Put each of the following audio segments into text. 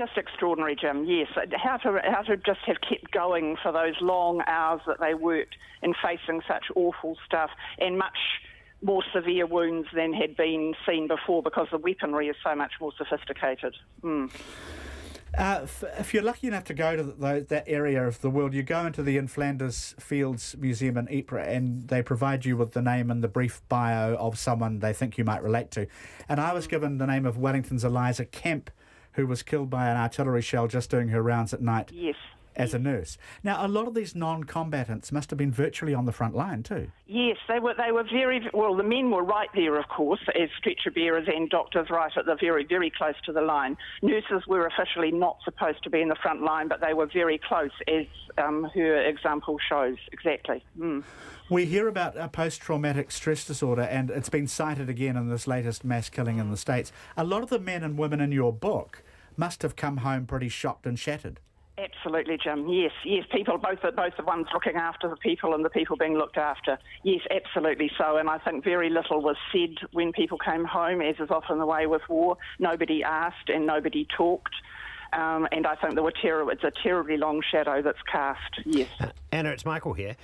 Just extraordinary, Jim, yes. How to just have kept going for those long hours that they worked in facing such awful stuff, and much more severe wounds than had been seen before because the weaponry is so much more sophisticated. If you're lucky enough to go to that area of the world, you go into the In Flanders Fields Museum in Ypres, and they provide you with the name and the brief bio of someone they think you might relate to. And I was given the name of Wellington's Eliza Kemp, who was killed by an artillery shell just doing her rounds at night as a nurse. Now, a lot of these non-combatants must have been virtually on the front line too. Yes, they were very well. The men were right there, of course, as stretcher bearers and doctors, right at the very, very close to the line. Nurses were officially not supposed to be in the front line, but they were very close, as her example shows. Exactly. We hear about a post-traumatic stress disorder, and it's been cited again in this latest mass killing in the States. A lot of the men and women in your book must have come home pretty shocked and shattered. Absolutely, Jim. Yes, people, both the ones looking after the people and the people being looked after. Yes, absolutely so. And I think very little was said when people came home, as is often the way with war. Nobody asked and nobody talked. And I think it's a terribly long shadow that's cast, yes. Anna, it's Michael here.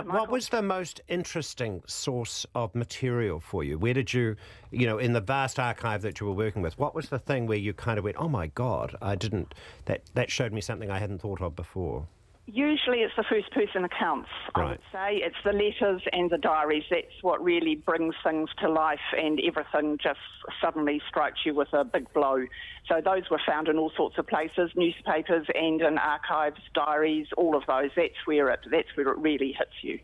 What was the most interesting source of material for you? Where did you, in the vast archive that you were working with, what was the thing where you kind of went, oh my God, that showed me something I hadn't thought of before? Usually it's the first-person accounts, I would say. It's the letters and the diaries. That's what really brings things to life, and everything just suddenly strikes you with a big blow. So those were found in all sorts of places, newspapers and in archives, diaries, all of those. That's where it really hits you.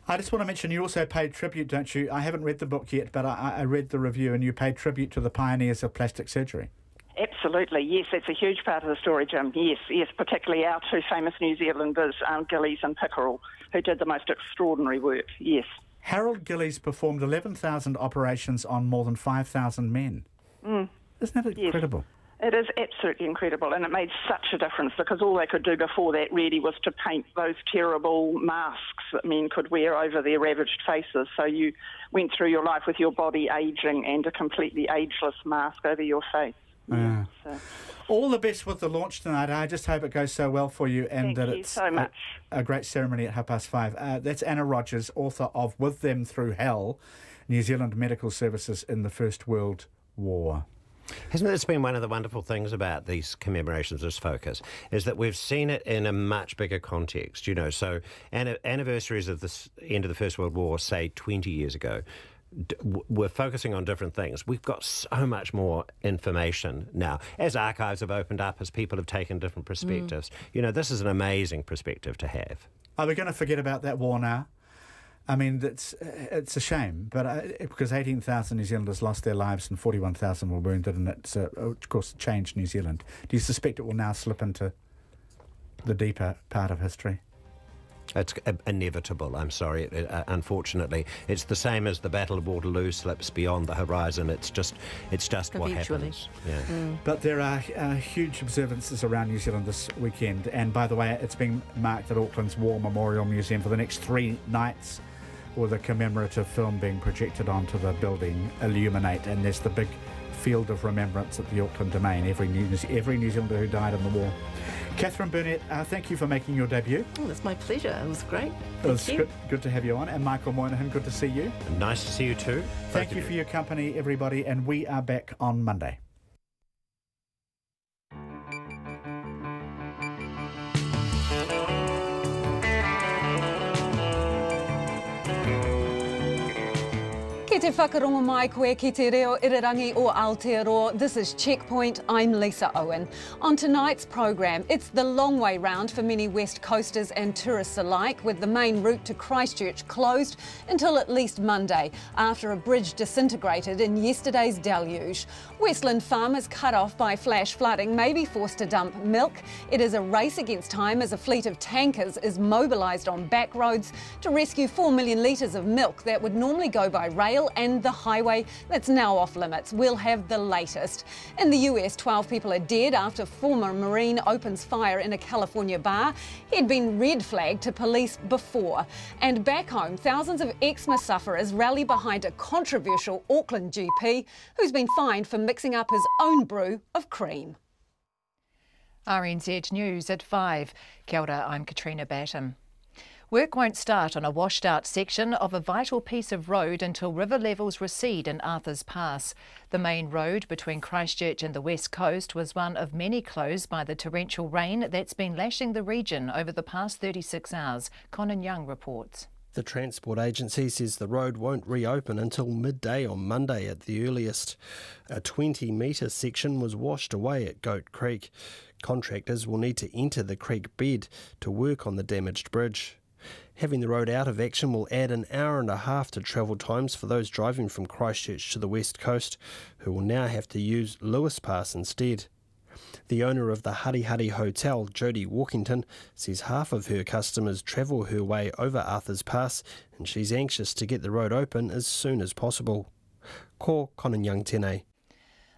I just want to mention you also paid tribute, don't you? I haven't read the book yet, but I read the review, and you paid tribute to the pioneers of plastic surgery. Absolutely, yes, that's a huge part of the story, Jim. Yes, particularly our two famous New Zealanders, Gillies and Pickerel, who did the most extraordinary work, yes. Harold Gillies performed 11,000 operations on more than 5,000 men. Isn't that incredible? Yes. It is absolutely incredible, and it made such a difference because all they could do before that really was to paint those terrible masks that men could wear over their ravaged faces. So you went through your life with your body ageing and a completely ageless mask over your face. Yeah. All the best with the launch tonight. I just hope it goes so well for you, and Thank you so much. A great ceremony at 5:30. That's Anna Rogers, author of With Them Through Hell, New Zealand Medical Services in the First World War. Hasn't this been one of the wonderful things about these commemorations, this focus, is that we've seen it in a much bigger context, so anniversaries of the end of the First World War, say 20 years ago, we're focusing on different things. We've got so much more information now. As archives have opened up, as people have taken different perspectives, this is an amazing perspective to have. Are we going to forget about that war now? I mean, it's a shame, but because 18,000 New Zealanders lost their lives and 41,000 were wounded, and it's, of course, changed New Zealand. Do you suspect it will now slip into the deeper part of history? It's inevitable, I'm sorry. Unfortunately, it's the same as the Battle of Waterloo slips beyond the horizon. It's just what happens. Yeah. But there are huge observances around New Zealand this weekend. And by the way, it's being marked at Auckland's War Memorial Museum for the next 3 nights, with a commemorative film being projected onto the building, Illuminate. And there's the big field of remembrance at the Auckland Domain, every New Zealander who died in the war. Catherine Burnett, thank you for making your debut. Oh, it's my pleasure. It was great. It was good to have you on. And Michael Moynihan, good to see you. Nice to see you too. Thank you for your company, everybody, and we are back on Monday. Ki te whakarongo mai koe ki te reo irirangi o Aotearoa. This is Checkpoint. I'm Lisa Owen. On tonight's program, it's the long way round for many West Coasters and tourists alike, with the main route to Christchurch closed until at least Monday after a bridge disintegrated in yesterday's deluge. Westland farmers cut off by flash flooding may be forced to dump milk. It is a race against time as a fleet of tankers is mobilised on back roads to rescue 4 million litres of milk that would normally go by rail and the highway that's now off limits. We'll have the latest. In the US, 12 people are dead after former Marine opens fire in a California bar. He'd been red flagged to police before. And back home, thousands of eczema sufferers rally behind a controversial Auckland GP who's been fined for mixing up his own brew of cream. RNZ News at 5. Kia ora, I'm Katrina Batten. Work won't start on a washed-out section of a vital piece of road until river levels recede in Arthur's Pass. The main road between Christchurch and the west coast was one of many closed by the torrential rain that's been lashing the region over the past 36 hours. Conan Young reports. The Transport Agency says the road won't reopen until midday on Monday at the earliest. A 20-metre section was washed away at Goat Creek. Contractors will need to enter the creek bed to work on the damaged bridge. Having the road out of action will add an hour and a half to travel times for those driving from Christchurch to the west coast, who will now have to use Lewis Pass instead. The owner of the Hari Hari Hotel, Jodie Walkington, says half of her customers travel her way over Arthur's Pass, and she's anxious to get the road open as soon as possible. Ko Conan Young Tēnei.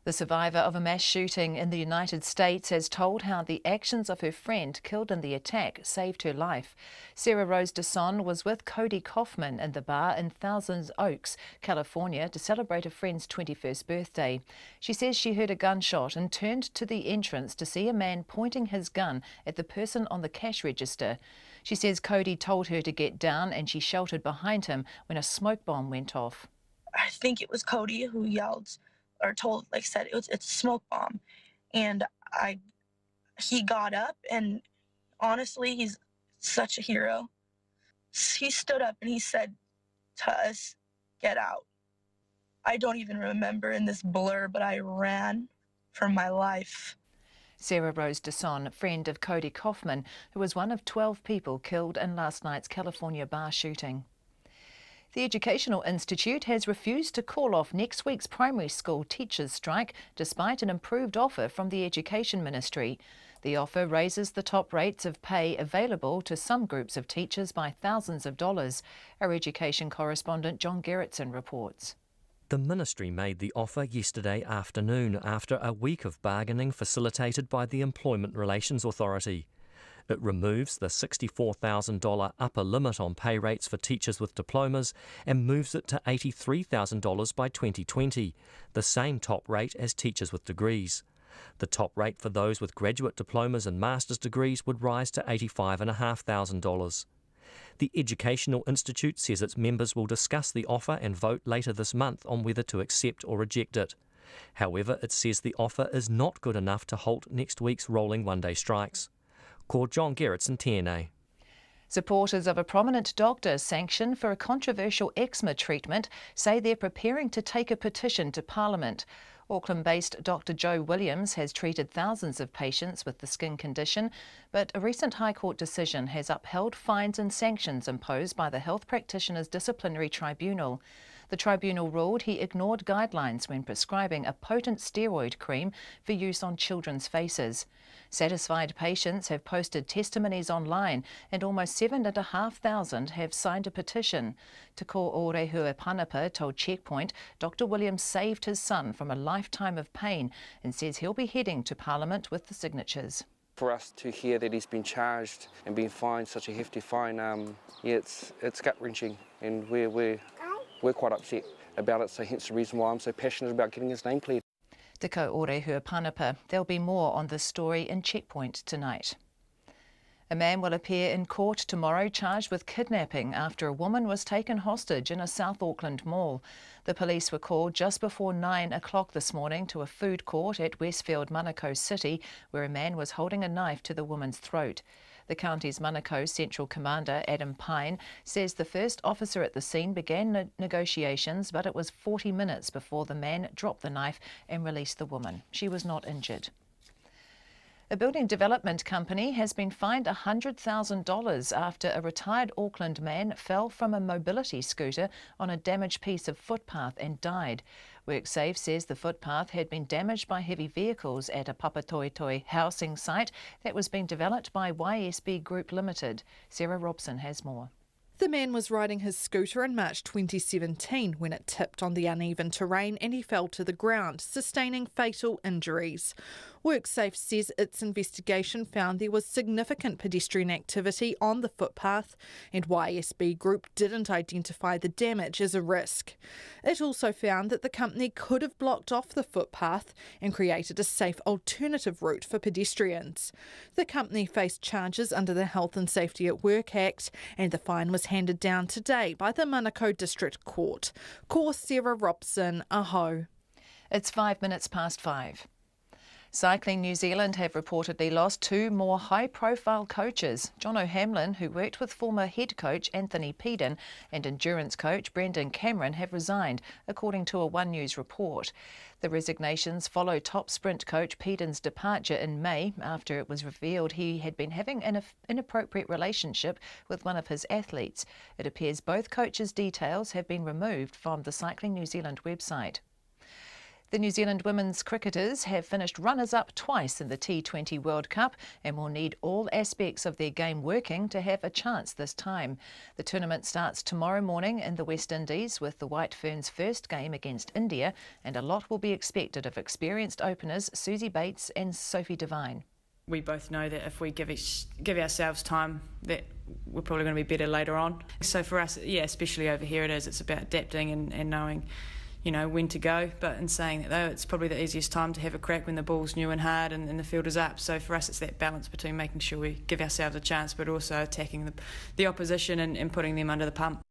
The survivor of a mass shooting in the United States has told how the actions of her friend killed in the attack saved her life. Sarah Rose DeSon was with Cody Kaufman in the bar in Thousand Oaks, California, to celebrate a friend's 21st birthday. She says she heard a gunshot and turned to the entrance to see a man pointing his gun at the person on the cash register. She says Cody told her to get down and she sheltered behind him when a smoke bomb went off. I think it was Cody who yelled or told, said it's a smoke bomb, and he got up, and honestly, he's such a hero. He stood up and he said to us, "Get out." I don't even remember in this blur, but I ran for my life. Sarah Rose DeSon, friend of Cody Kaufman, who was one of 12 people killed in last night's California bar shooting. The Educational Institute has refused to call off next week's primary school teachers' strike despite an improved offer from the Education Ministry. The offer raises the top rates of pay available to some groups of teachers by thousands of dollars. Our education correspondent John Gerritsen reports. The ministry made the offer yesterday afternoon after a week of bargaining facilitated by the Employment Relations Authority. It removes the $64,000 upper limit on pay rates for teachers with diplomas and moves it to $83,000 by 2020, the same top rate as teachers with degrees. The top rate for those with graduate diplomas and master's degrees would rise to $85,500. The Educational Institute says its members will discuss the offer and vote later this month on whether to accept or reject it. However, it says the offer is not good enough to halt next week's rolling one-day strikes. Called John Gerritsen Tēnei. Supporters of a prominent doctor sanctioned for a controversial eczema treatment say they're preparing to take a petition to Parliament. Auckland-based Dr Joe Williams has treated thousands of patients with the skin condition, but a recent High Court decision has upheld fines and sanctions imposed by the Health Practitioners Disciplinary Tribunal. The tribunal ruled he ignored guidelines when prescribing a potent steroid cream for use on children's faces. Satisfied patients have posted testimonies online and almost 7,500 have signed a petition. Te Ko Orehua Panapa told Checkpoint Dr Williams saved his son from a lifetime of pain and says he'll be heading to Parliament with the signatures. For us to hear that he's been charged and been fined such a hefty fine, it's gut-wrenching, and we're quite upset about it, so hence the reason why I'm so passionate about getting his name cleared. Te Ko Orehua Panapa. There'll be more on this story in Checkpoint tonight. A man will appear in court tomorrow charged with kidnapping after a woman was taken hostage in a South Auckland mall. The police were called just before 9 o'clock this morning to a food court at Westfield, Manukau City, where a man was holding a knife to the woman's throat. The county's Manukau Central Commander, Adam Pine, says the first officer at the scene began negotiations, but it was 40 minutes before the man dropped the knife and released the woman. She was not injured. A building development company has been fined $100,000 after a retired Auckland man fell from a mobility scooter on a damaged piece of footpath and died. WorkSafe says the footpath had been damaged by heavy vehicles at a Papatoetoe housing site that was being developed by YSB Group Limited. Sarah Robson has more. The man was riding his scooter in March 2017 when it tipped on the uneven terrain and he fell to the ground, sustaining fatal injuries. WorkSafe says its investigation found there was significant pedestrian activity on the footpath, and YSB Group didn't identify the damage as a risk. It also found that the company could have blocked off the footpath and created a safe alternative route for pedestrians. The company faced charges under the Health and Safety at Work Act, and the fine was handed down today by the Manukau District Court. Ko Sarah Robson, Aho. It's 5 minutes past 5. Cycling New Zealand have reportedly lost 2 more high-profile coaches. John O'Hamlin, who worked with former head coach Anthony Peden, and endurance coach Brendan Cameron have resigned, according to a One News report. The resignations follow top sprint coach Peden's departure in May after it was revealed he had been having an inappropriate relationship with one of his athletes. It appears both coaches' details have been removed from the Cycling New Zealand website. The New Zealand women's cricketers have finished runners-up twice in the T20 World Cup and will need all aspects of their game working to have a chance this time. The tournament starts tomorrow morning in the West Indies with the White Ferns' first game against India, and a lot will be expected of experienced openers Susie Bates and Sophie Devine. We both know that if we give ourselves time, that we're probably going to be better later on. So for us, yeah, especially over here, it's about adapting and knowing, you know, when to go. But in saying that though, it's probably the easiest time to have a crack when the ball's new and hard and the field is up. So for us, it's that balance between making sure we give ourselves a chance but also attacking the opposition and putting them under the pump.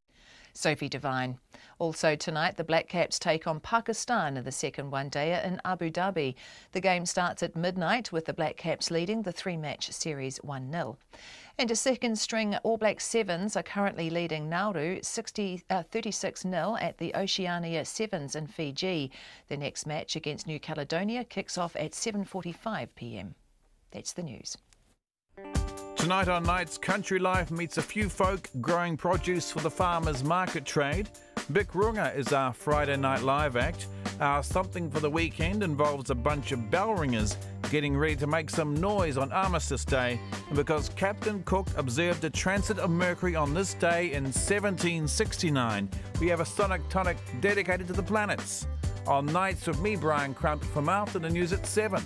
Sophie Devine. Also tonight, the Black Caps take on Pakistan in the second one-dayer in Abu Dhabi. The game starts at midnight with the Black Caps leading the 3-match series 1-0. And a second-string All Black Sevens are currently leading Nauru 36-0 at the Oceania Sevens in Fiji. The next match against New Caledonia kicks off at 7:45 p.m. That's the news. Tonight on Nights, Country Life meets a few folk growing produce for the farmers' market trade. Bic Runga is our Friday night live act. Our Something for the Weekend involves a bunch of bell ringers getting ready to make some noise on Armistice Day. And because Captain Cook observed a transit of Mercury on this day in 1769, we have a sonic tonic dedicated to the planets. On Nights with me, Brian Crump, from afternoon news at 7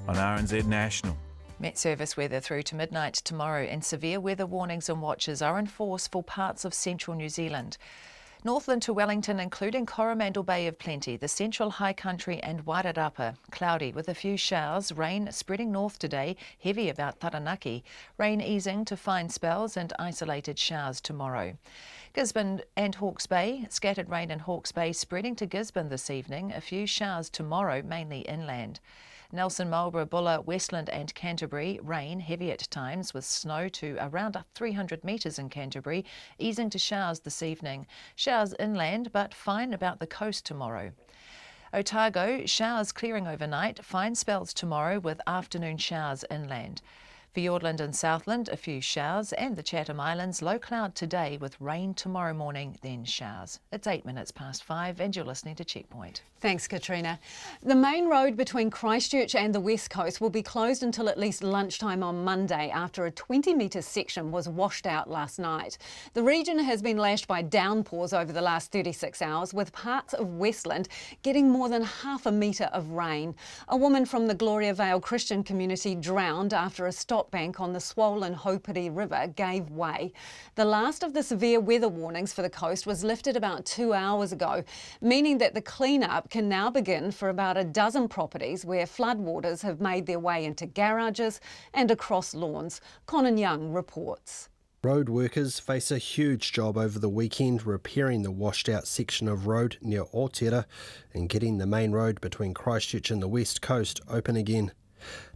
on RNZ National. Met Service weather through to midnight tomorrow, and severe weather warnings and watches are in force for parts of central New Zealand. Northland to Wellington, including Coromandel Bay of Plenty, the Central High Country and Wairarapa. Cloudy with a few showers, rain spreading north today, heavy about Taranaki. Rain easing to fine spells and isolated showers tomorrow. Gisborne and Hawke's Bay, scattered rain in Hawke's Bay spreading to Gisborne this evening. A few showers tomorrow, mainly inland. Nelson, Marlborough, Buller, Westland and Canterbury, rain heavy at times with snow to around 300 metres in Canterbury, easing to showers this evening. Showers inland but fine about the coast tomorrow. Otago, showers clearing overnight, fine spells tomorrow with afternoon showers inland. Fiordland and Southland, a few showers, and the Chatham Islands, low cloud today with rain tomorrow morning, then showers. It's 8 minutes past 5 and you're listening to Checkpoint. Thanks, Katrina. The main road between Christchurch and the West Coast will be closed until at least lunchtime on Monday after a 20-metre section was washed out last night. The region has been lashed by downpours over the last 36 hours, with parts of Westland getting more than half a metre of rain. A woman from the Gloria Vale Christian community drowned after a stop bank on the swollen Haupiri River gave way. The last of the severe weather warnings for the coast was lifted about 2 hours ago, meaning that the clean-up can now begin for about a dozen properties where floodwaters have made their way into garages and across lawns. Conan Young reports. Road workers face a huge job over the weekend repairing the washed out section of road near Otera and getting the main road between Christchurch and the West Coast open again.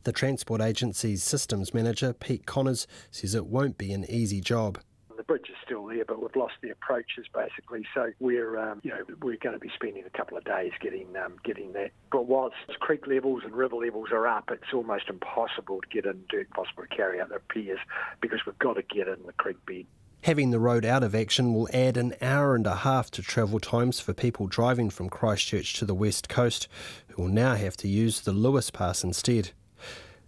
The Transport Agency's systems manager, Pete Connors, says it won't be an easy job. The bridge is still there, but we've lost the approaches basically. So we're going to be spending a couple of days getting that. But whilst creek levels and river levels are up, it's almost impossible to get into, impossible to carry out the repairs because we've got to get in the creek bed. Having the road out of action will add an hour and a half to travel times for people driving from Christchurch to the West Coast, who will now have to use the Lewis Pass instead.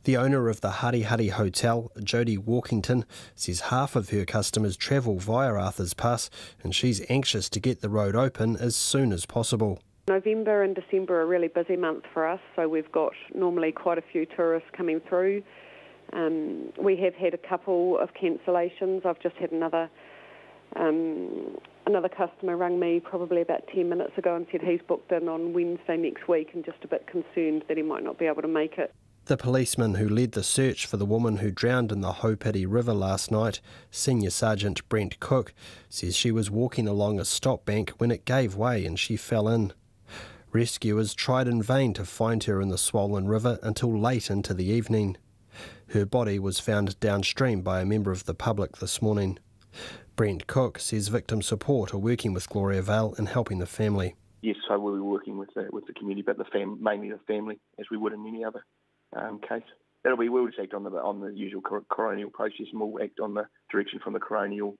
The owner of the Hari Hari Hotel, Jodie Walkington, says half of her customers travel via Arthur's Pass and she's anxious to get the road open as soon as possible. November and December are really busy months for us, so we've got normally quite a few tourists coming through. We have had a couple of cancellations. I've just had another customer rang me probably about 10 minutes ago and said he's booked in on Wednesday next week and just a bit concerned that he might not be able to make it. The policeman who led the search for the woman who drowned in the Haupiri River last night, Senior Sergeant Brent Cook, says she was walking along a stop bank when it gave way and she fell in. Rescuers tried in vain to find her in the swollen river until late into the evening. Her body was found downstream by a member of the public this morning. Brent Cook says victim support are working with Gloria Vale in helping the family. Yes, so we'll be working with the community, but mainly the family, as we would in any other case. We'll just act on the usual coronial process, and we'll act on the direction from the coronial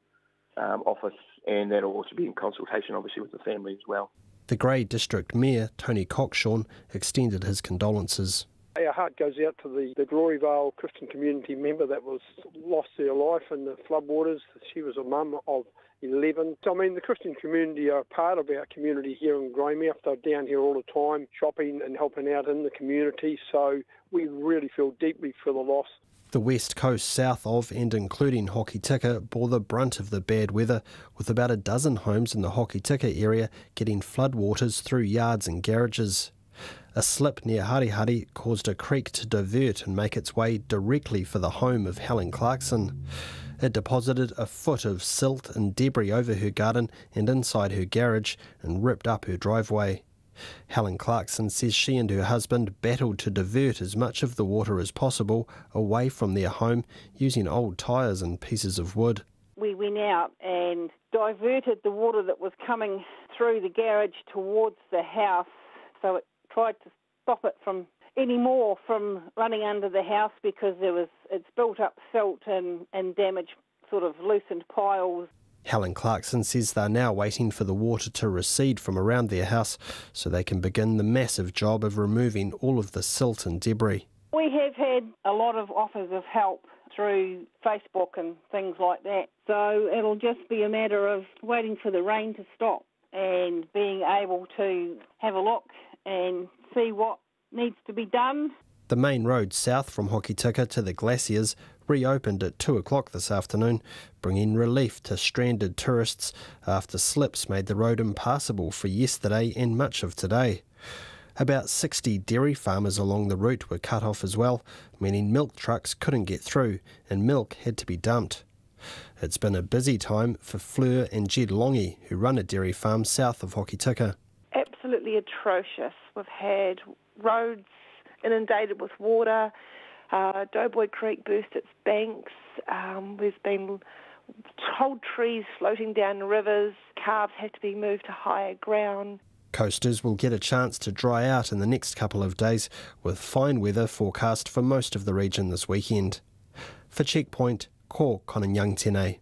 office, and that'll also be in consultation, obviously, with the family as well. The Grey District Mayor, Tony Cockshawn, extended his condolences. Our heart goes out to the Gloriavale Christian community member that was lost their life in the floodwaters. She was a mum of 11. So, I mean, the Christian community are part of our community here in Greymouth. They're down here all the time, shopping and helping out in the community. So we really feel deeply for the loss. The west coast south of and including Hokitika bore the brunt of the bad weather, with about a dozen homes in the Hokitika area getting floodwaters through yards and garages. A slip near Harihari caused a creek to divert and make its way directly for the home of Helen Clarkson. It deposited a foot of silt and debris over her garden and inside her garage and ripped up her driveway. Helen Clarkson says she and her husband battled to divert as much of the water as possible away from their home using old tyres and pieces of wood. We went out and diverted the water that was coming through the garage towards the house, so it tried to stop it from running under the house because it's built up silt and damaged sort of loosened piles. Helen Clarkson says they're now waiting for the water to recede from around their house so they can begin the massive job of removing all of the silt and debris. We have had a lot of offers of help through Facebook and things like that, so it'll just be a matter of waiting for the rain to stop and being able to have a look and see what needs to be done. The main road south from Hokitika to the glaciers reopened at 2 o'clock this afternoon, bringing relief to stranded tourists after slips made the road impassable for yesterday and much of today. About 60 dairy farmers along the route were cut off as well, meaning milk trucks couldn't get through and milk had to be dumped. It's been a busy time for Fleur and Jed Longi, who run a dairy farm south of Hokitika. Absolutely atrocious. We've had roads inundated with water. Doughboy Creek burst its banks. There's been whole trees floating down the rivers. Calves had to be moved to higher ground. Coasters will get a chance to dry out in the next couple of days, with fine weather forecast for most of the region this weekend. For Checkpoint, ko Konanyang Tēnei.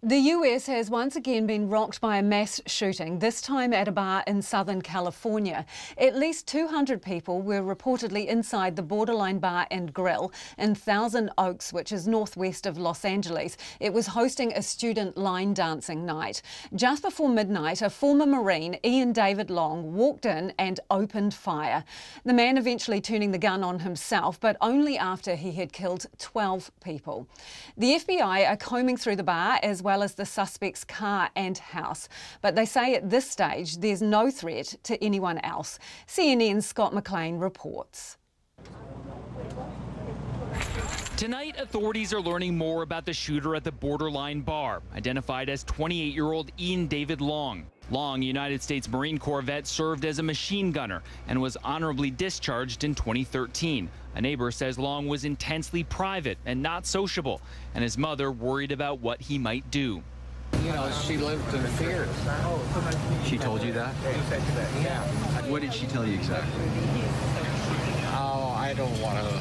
The US has once again been rocked by a mass shooting, this time at a bar in Southern California. At least 200 people were reportedly inside the Borderline Bar and Grill in Thousand Oaks, which is northwest of Los Angeles. It was hosting a student line dancing night. Just before midnight, a former Marine, Ian David Long, walked in and opened fire. The man eventually turning the gun on himself, but only after he had killed 12 people. The FBI are combing through the bar as well as the suspect's car and house. But they say at this stage there's no threat to anyone else. CNN's Scott McLean reports. Tonight, authorities are learning more about the shooter at the Borderline Bar, identified as 28-year-old Ian David Long. Long, United States Marine Corps vet, served as a machine gunner and was honorably discharged in 2013. A neighbor says Long was intensely private and not sociable, and his mother worried about what he might do. You know, she lived in fear. She told you that? Yeah. What did she tell you exactly? Oh, I don't want to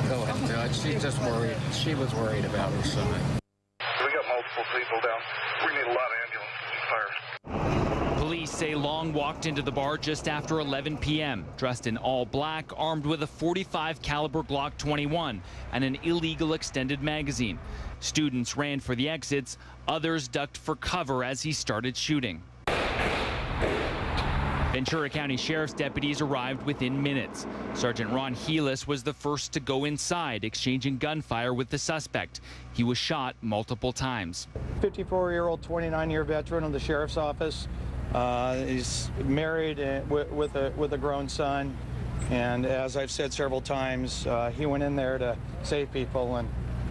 go into it. She just worried. She was worried about her son. We got multiple people down. We need a lot of ambulances and fire. Police say Long walked into the bar just after 11 p.m., dressed in all black, armed with a .45 caliber Glock 21 and an illegal extended magazine. Students ran for the exits. Others ducked for cover as he started shooting. Ventura County Sheriff's deputies arrived within minutes. Sergeant Ron Heelis was the first to go inside, exchanging gunfire with the suspect. He was shot multiple times. 54-year-old, 29-year veteran of the Sheriff's Office. He's married with a grown son. And as I've said several times, he went in there to save people and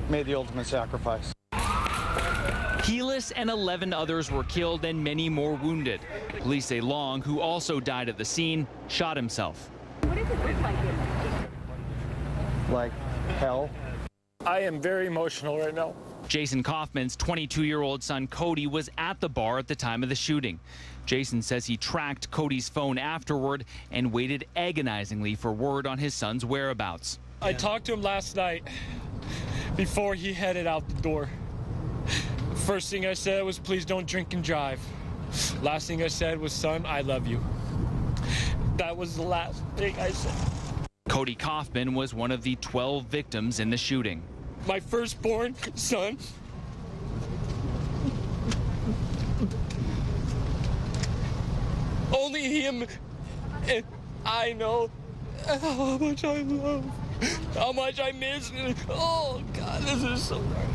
made the ultimate sacrifice. Heelis and 11 others were killed and many more wounded. Police say Long, who also died at the scene, shot himself. What does it look like? Like hell. I am very emotional right now. Jason Kaufman's 22-year-old son Cody was at the bar at the time of the shooting. Jason says he tracked Cody's phone afterward and waited agonizingly for word on his son's whereabouts. I talked to him last night before he headed out the door. First thing I said was, please don't drink and drive. Last thing I said was, son, I love you. That was the last thing I said. Cody Kaufman was one of the 12 victims in the shooting. My firstborn son. Only him and I know how much I love, how much I miss. Oh, God, this is so hard.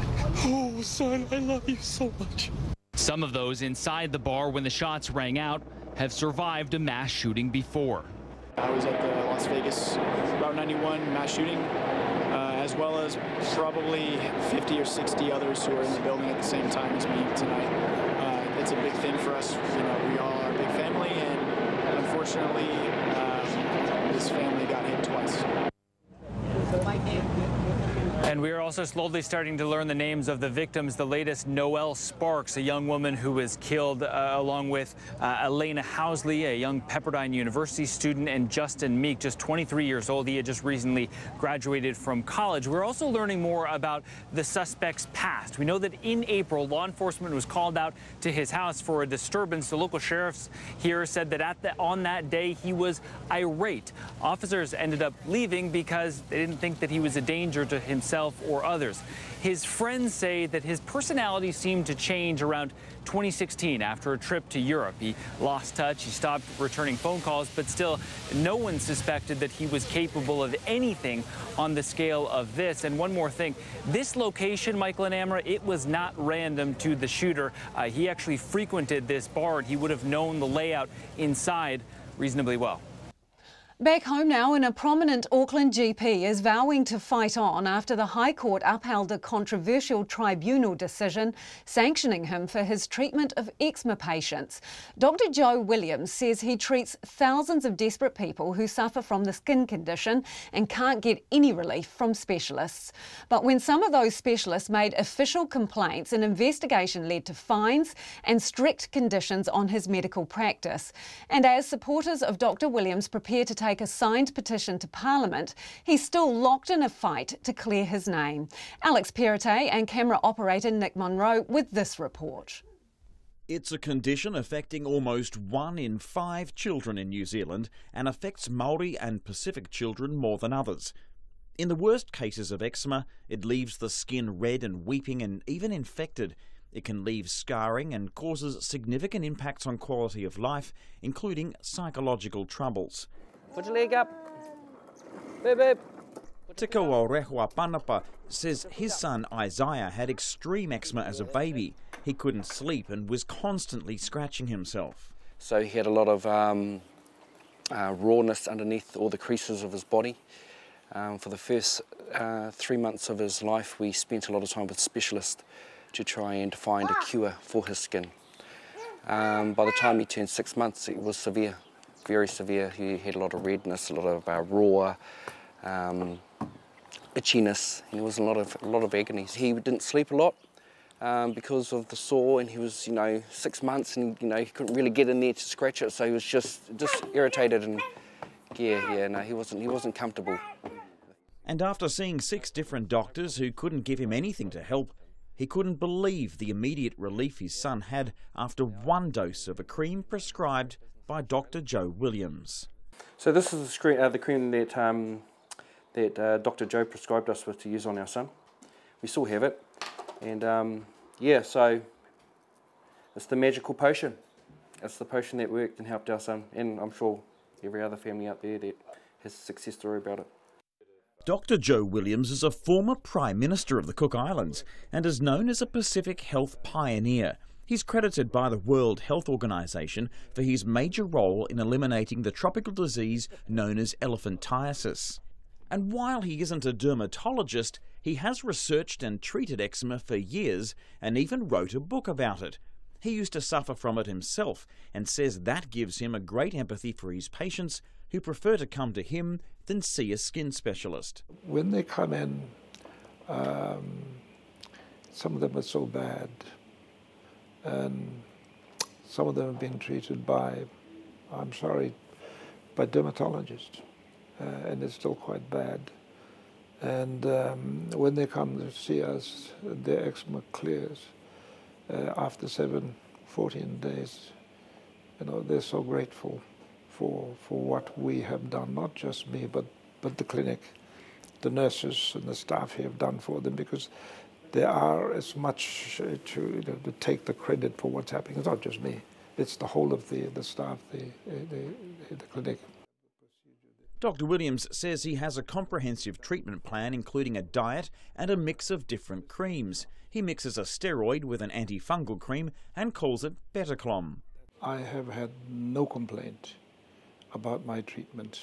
Oh, son, I love you so much. Some of those inside the bar when the shots rang out have survived a mass shooting before. I was at the Las Vegas Route 91 mass shooting, as well as probably 50 or 60 others who are in the building at the same time as me tonight. It's a big thing for us. You know, we all are a big family, and unfortunately, this family got hit twice. And we are also slowly starting to learn the names of the victims. The latest, Noelle Sparks, a young woman who was killed, along with Elena Housley, a young Pepperdine University student, and Justin Meek, just 23 years old. He had just recently graduated from college. We're also learning more about the suspect's past. We know that in April, law enforcement was called out to his house for a disturbance. The local sheriffs here said that on that day, he was irate. Officers ended up leaving because they didn't think that he was a danger to himself or others. His friends say that his personality seemed to change around 2016 after a trip to Europe. He lost touch, he stopped returning phone calls, but still no one suspected that he was capable of anything on the scale of this. And one more thing, this location, Michael and Amra, it was not random to the shooter. He actually frequented this bar and he would have known the layout inside reasonably well. Back home now, and a prominent Auckland GP is vowing to fight on after the High Court upheld a controversial tribunal decision sanctioning him for his treatment of eczema patients. Dr. Joe Williams says he treats thousands of desperate people who suffer from the skin condition and can't get any relief from specialists. But when some of those specialists made official complaints, an investigation led to fines and strict conditions on his medical practice. And as supporters of Dr. Williams prepare to take a signed petition to Parliament, he's still locked in a fight to clear his name. Alex Perrottet and camera operator Nick Monroe with this report. It's a condition affecting almost 1 in 5 children in New Zealand and affects Māori and Pacific children more than others. In the worst cases of eczema, it leaves the skin red and weeping and even infected. It can leave scarring and causes significant impacts on quality of life, including psychological troubles. Put your leg up. Beep, beep. Tika Rehua Panapa says his son Isaiah had extreme eczema as a baby. He couldn't sleep and was constantly scratching himself. So he had a lot of rawness underneath all the creases of his body. For the first 3 months of his life, we spent a lot of time with specialists to try and find a cure for his skin. By the time he turned 6 months, it was severe. Very severe. He had a lot of redness, a lot of raw, itchiness. There was a lot of agony. He didn't sleep a lot because of the sore, and he was, 6 months, and he couldn't really get in there to scratch it, so he was just irritated, and he wasn't comfortable. And after seeing 6 different doctors who couldn't give him anything to help, he couldn't believe the immediate relief his son had after 1 dose of a cream prescribed by Dr. Joe Williams. So this is the cream that Dr. Joe prescribed us with to use on our son. We still have it, and so it's the magical potion. It's the potion that worked and helped our son, and I'm sure every other family out there that has a success story about it. Dr. Joe Williams is a former Prime Minister of the Cook Islands and is known as a Pacific health pioneer. He's credited by the World Health Organization for his major role in eliminating the tropical disease known as elephantiasis. And while he isn't a dermatologist, he has researched and treated eczema for years and even wrote a book about it. He used to suffer from it himself and says that gives him a great empathy for his patients who prefer to come to him than see a skin specialist. When they come in, some of them are so bad, and some of them have been treated by, I'm sorry, by dermatologists, and it's still quite bad. And when they come to see us, their eczema clears after 14 days. You know, they're so grateful for what we have done, not just me, but the clinic, the nurses and the staff here have done for them, because they are as much to take the credit for what's happening. It's not just me, it's the whole of the staff, the clinic. Dr. Williams says he has a comprehensive treatment plan including a diet and a mix of different creams. He mixes a steroid with an antifungal cream and calls it Betaclom. I have had no complaint about my treatment.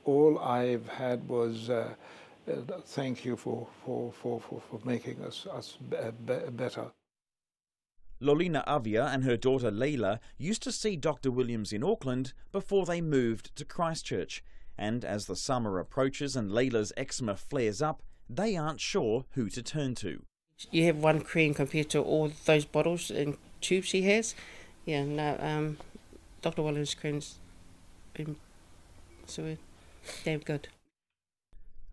All I've had was thank you for making us better. Lolina Avia and her daughter Leila used to see Dr. Williams in Auckland before they moved to Christchurch. And as the summer approaches and Leila's eczema flares up, they aren't sure who to turn to. You have one cream compared to all those bottles and tubes she has. Yeah, no, Dr. Williams' cream's been so damn good.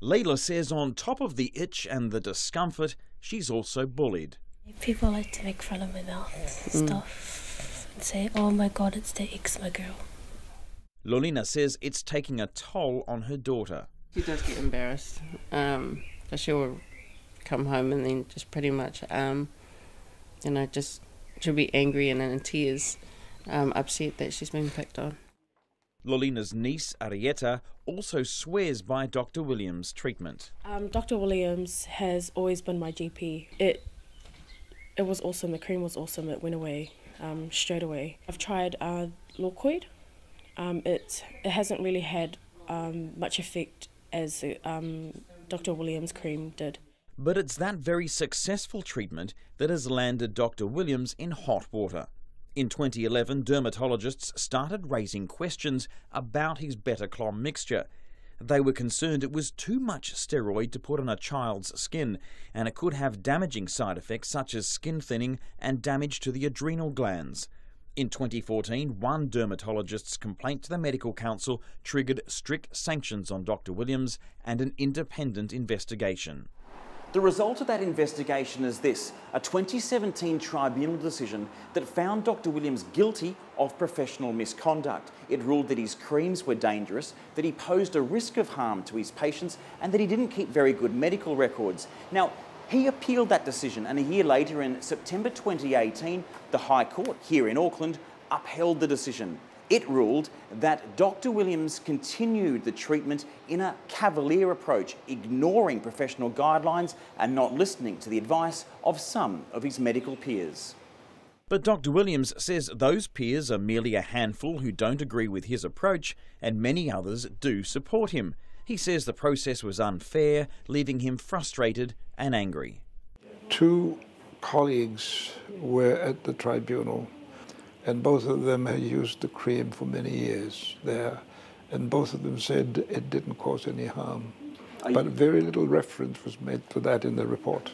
Leila says on top of the itch and the discomfort, she's also bullied. People like to make fun of my mouth and stuff and say, oh my God, it's the eczema girl. Lolina says it's taking a toll on her daughter. She does get embarrassed. She'll come home and then just pretty much, she'll be angry and in tears, upset that she's been picked on. Lolina's niece, Arietta, also swears by Dr. Williams' treatment. Dr. Williams has always been my GP. It was awesome. The cream was awesome. It went away straight away. I've tried Lorcoid. It hasn't really had much effect as Dr. Williams' cream did. But it's that very successful treatment that has landed Dr. Williams in hot water. In 2011, dermatologists started raising questions about his Betaclom mixture. They were concerned it was too much steroid to put on a child's skin, and it could have damaging side effects such as skin thinning and damage to the adrenal glands. In 2014, one dermatologist's complaint to the Medical Council triggered strict sanctions on Dr. Williams and an independent investigation. The result of that investigation is this: a 2017 tribunal decision that found Dr. Williams guilty of professional misconduct. It ruled that his creams were dangerous, that he posed a risk of harm to his patients, and that he didn't keep very good medical records. Now, he appealed that decision, and a year later, in September 2018, the High Court here in Auckland upheld the decision. It ruled that Dr. Williams continued the treatment in a cavalier approach, ignoring professional guidelines and not listening to the advice of some of his medical peers. But Dr. Williams says those peers are merely a handful who don't agree with his approach, and many others do support him. He says the process was unfair, leaving him frustrated and angry. 2 colleagues were at the tribunal, and both of them had used the cream for many years there, and both of them said it didn't cause any harm. But very little reference was made to that in the report.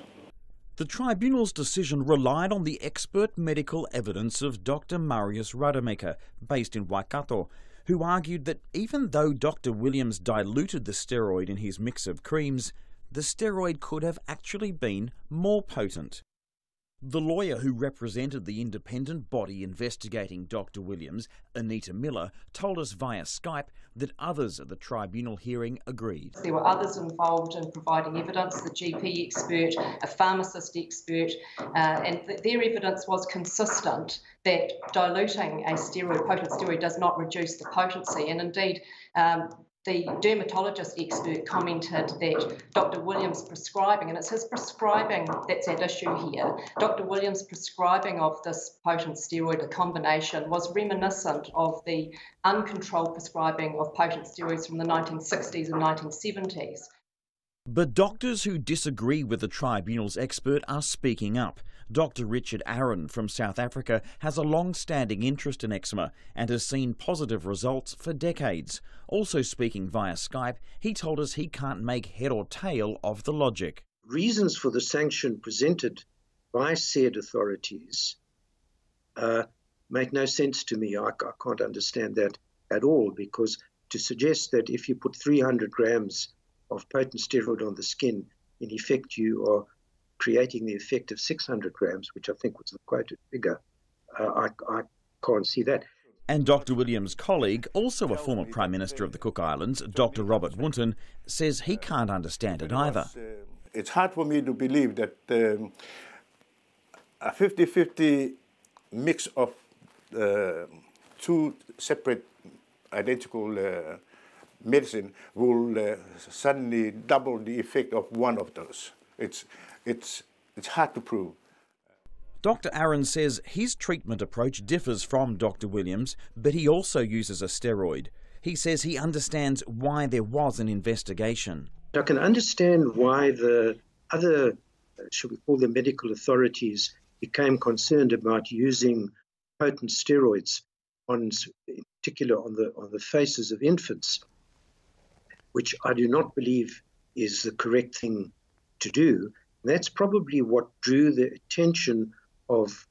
The tribunal's decision relied on the expert medical evidence of Dr. Marius Rademacher, based in Waikato, who argued that even though Dr. Williams diluted the steroid in his mix of creams, the steroid could have actually been more potent. The lawyer who represented the independent body investigating Dr. Williams, Anita Miller, told us via Skype that others at the tribunal hearing agreed. There were others involved in providing evidence, the GP expert, a pharmacist expert, and their evidence was consistent that diluting a potent steroid does not reduce the potency, and indeed the dermatologist expert commented that Dr. Williams' prescribing, and it's his prescribing that's at issue here, Dr. Williams' prescribing of this potent steroid, a combination, was reminiscent of the uncontrolled prescribing of potent steroids from the 1960s and 1970s. But doctors who disagree with the tribunal's expert are speaking up. Dr. Richard Aaron from South Africa has a long-standing interest in eczema and has seen positive results for decades. Also speaking via Skype, he told us he can't make head or tail of the logic. Reasons for the sanction presented by said authorities make no sense to me. I can't understand that at all, because to suggest that if you put 300 grams of potent steroid on the skin, in effect you are creating the effect of 600 grams, which I think was the quoted figure. I can't see that. And Dr. Williams' colleague, also a former Prime Minister of the Cook Islands, Dr. Robert Wunton, says he can't understand it either. It's hard for me to believe that a 50-50 mix of two separate identical medicine will suddenly double the effect of one of those. It's hard to prove. Dr. Aaron says his treatment approach differs from Dr. Williams, but he also uses a steroid. He says he understands why there was an investigation. I can understand why the other, should we call them medical authorities, became concerned about using potent steroids, in particular on the faces of infants, which I do not believe is the correct thing to do. And that's probably what drew the attention of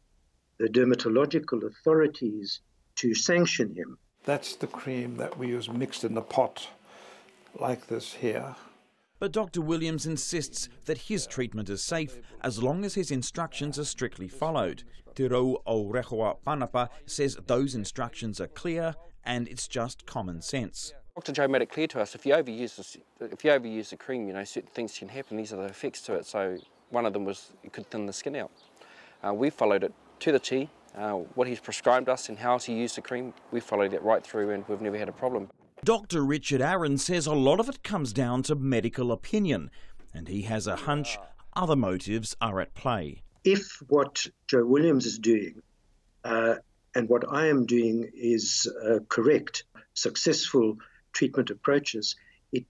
the dermatological authorities to sanction him. That's the cream that we use mixed in a pot like this here. But Dr. Williams insists that his treatment is safe as long as his instructions are strictly followed. Te Rau o Rehoa Panapa says those instructions are clear and it's just common sense. Dr. Joe made it clear to us, if you overuse the cream, you know, certain things can happen. These are the effects to it. So one of them was it could thin the skin out. We followed it to the T. What he's prescribed us and how he used the cream, we followed it right through and we've never had a problem. Dr. Richard Aaron says a lot of it comes down to medical opinion, and he has a hunch other motives are at play. If what Joe Williams is doing and what I am doing is correct, successful treatment approaches, it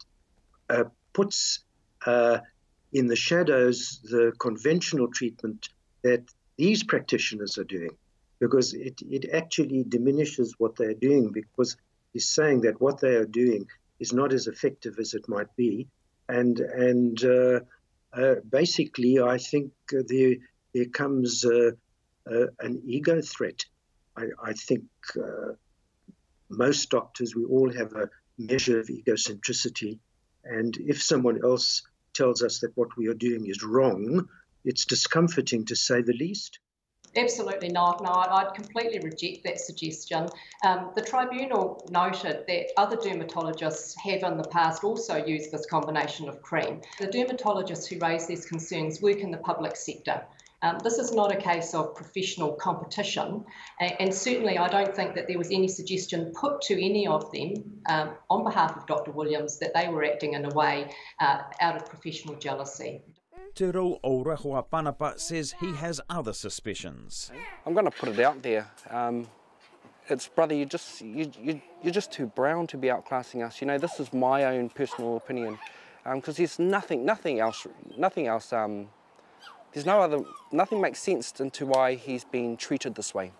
puts in the shadows the conventional treatment that these practitioners are doing, because it actually diminishes what they're doing, because he's saying that what they are doing is not as effective as it might be. And basically, I think there comes an ego threat. I think most doctors, we all have a measure of egocentricity. And if someone else tells us that what we are doing is wrong, it's discomforting to say the least. Absolutely not. No, I'd completely reject that suggestion. The tribunal noted that other dermatologists have in the past also used this combination of cream. The dermatologists who raise these concerns work in the public sector. This is not a case of professional competition, and certainly I don't think that there was any suggestion put to any of them on behalf of Dr. Williams that they were acting in a way out of professional jealousy. Te Rau o Rehoa Panapa says he has other suspicions. I'm going to put it out there. It's, brother, you're just too brown to be outclassing us. You know, this is my own personal opinion, because there's nothing else. Nothing makes sense into why he's being treated this way.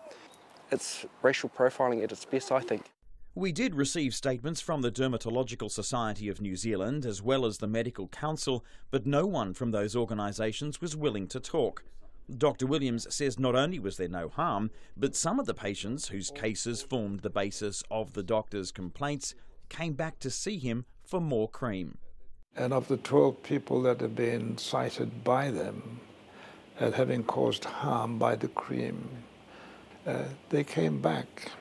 It's racial profiling at its best, I think. We did receive statements from the Dermatological Society of New Zealand as well as the Medical Council, but no one from those organisations was willing to talk. Dr. Williams says not only was there no harm, but some of the patients whose cases formed the basis of the doctor's complaints came back to see him for more cream. And of the 12 people that have been cited by them, at having caused harm by the cream. They came back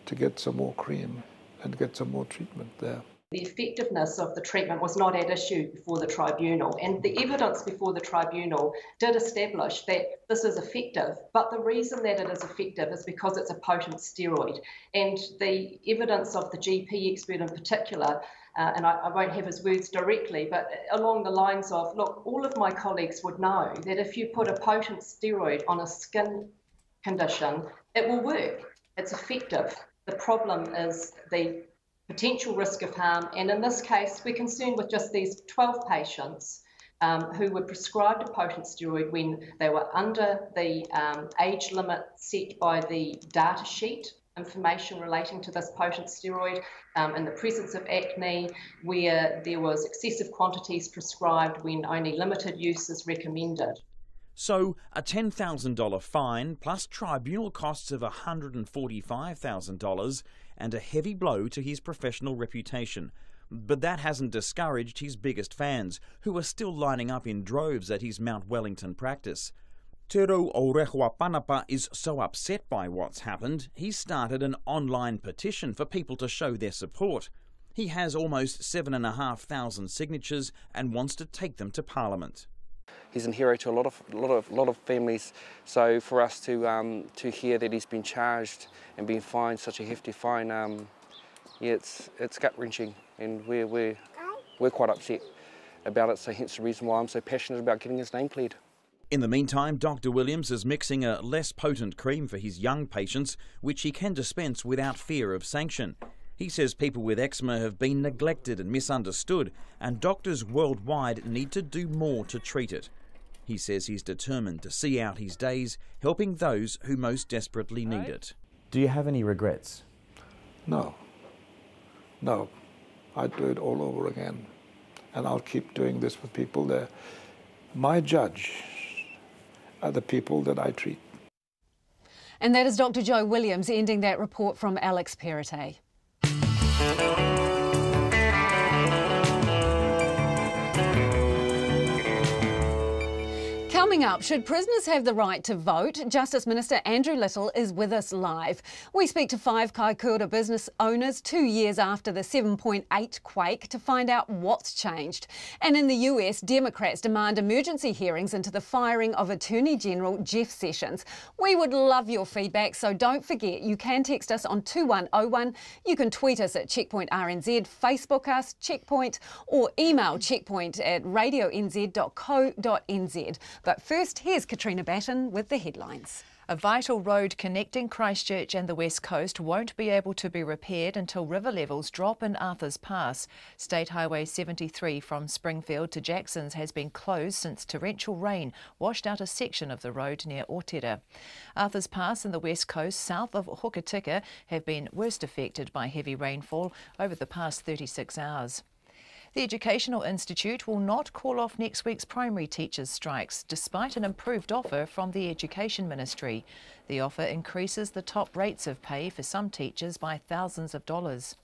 to get some more cream and get some more treatment there. The effectiveness of the treatment was not at issue before the tribunal, and the evidence before the tribunal did establish that this is effective, but the reason that it is effective is because it's a potent steroid, and the evidence of the GP expert in particular, and I won't have his words directly, but along the lines of, look, all of my colleagues would know that if you put a potent steroid on a skin condition, it will work. It's effective. The problem is the potential risk of harm, and in this case we're concerned with just these 12 patients who were prescribed a potent steroid when they were under the age limit set by the data sheet, information relating to this potent steroid, in the presence of acne, where there was excessive quantities prescribed when only limited use is recommended. So a $10,000 fine plus tribunal costs of $145,000 and a heavy blow to his professional reputation. But that hasn't discouraged his biggest fans, who are still lining up in droves at his Mount Wellington practice. Te Rau o Rehua Panapa is so upset by what's happened, he's started an online petition for people to show their support. He has almost 7,500 signatures and wants to take them to Parliament. He's a hero to a lot of families. So for us to hear that he's been charged and been fined such a hefty fine, yeah, it's gut wrenching, and we're quite upset about it. So hence the reason why I'm so passionate about getting his name cleared. In the meantime, Dr. Williams is mixing a less potent cream for his young patients, which he can dispense without fear of sanction. He says people with eczema have been neglected and misunderstood, and doctors worldwide need to do more to treat it. He says he's determined to see out his days, helping those who most desperately need it. Do you have any regrets? No. No. I'd do it all over again. And I'll keep doing this with people there. My judge are the people that I treat. And that is Dr. Joe Williams ending that report from Alex Perrottet. Coming up, should prisoners have the right to vote? Justice Minister Andrew Little is with us live. We speak to 5 Kaikoura business owners 2 years after the 7.8 quake to find out what's changed. And in the US, Democrats demand emergency hearings into the firing of Attorney General Jeff Sessions. We would love your feedback, so don't forget you can text us on 2101. You can tweet us at Checkpoint RNZ, Facebook us, Checkpoint, or email checkpoint@radionz.co.nz. But first, here's Katrina Batten with the headlines. A vital road connecting Christchurch and the West Coast won't be able to be repaired until river levels drop in Arthur's Pass. State Highway 73 from Springfield to Jackson's has been closed since torrential rain washed out a section of the road near Otera. Arthur's Pass and the West Coast south of Hokitika have been worst affected by heavy rainfall over the past 36 hours. The Educational Institute will not call off next week's primary teachers' strikes, despite an improved offer from the Education Ministry. The offer increases the top rates of pay for some teachers by thousands of dollars.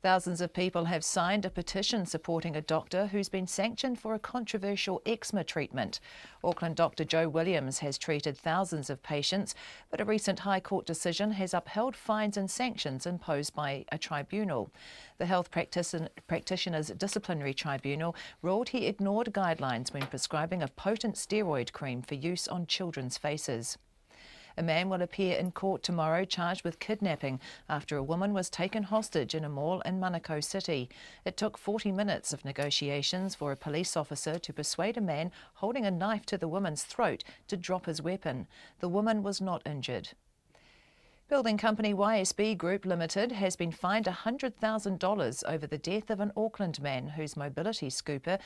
Thousands of people have signed a petition supporting a doctor who's been sanctioned for a controversial eczema treatment. Auckland Dr. Joe Williams has treated thousands of patients, but a recent High Court decision has upheld fines and sanctions imposed by a tribunal. The Health Practitioners Disciplinary Tribunal ruled he ignored guidelines when prescribing a potent steroid cream for use on children's faces. A man will appear in court tomorrow charged with kidnapping after a woman was taken hostage in a mall in Manukau City. It took 40 minutes of negotiations for a police officer to persuade a man holding a knife to the woman's throat to drop his weapon. The woman was not injured. Building company YSB Group Limited has been fined $100,000 over the death of an Auckland man whose mobility scooter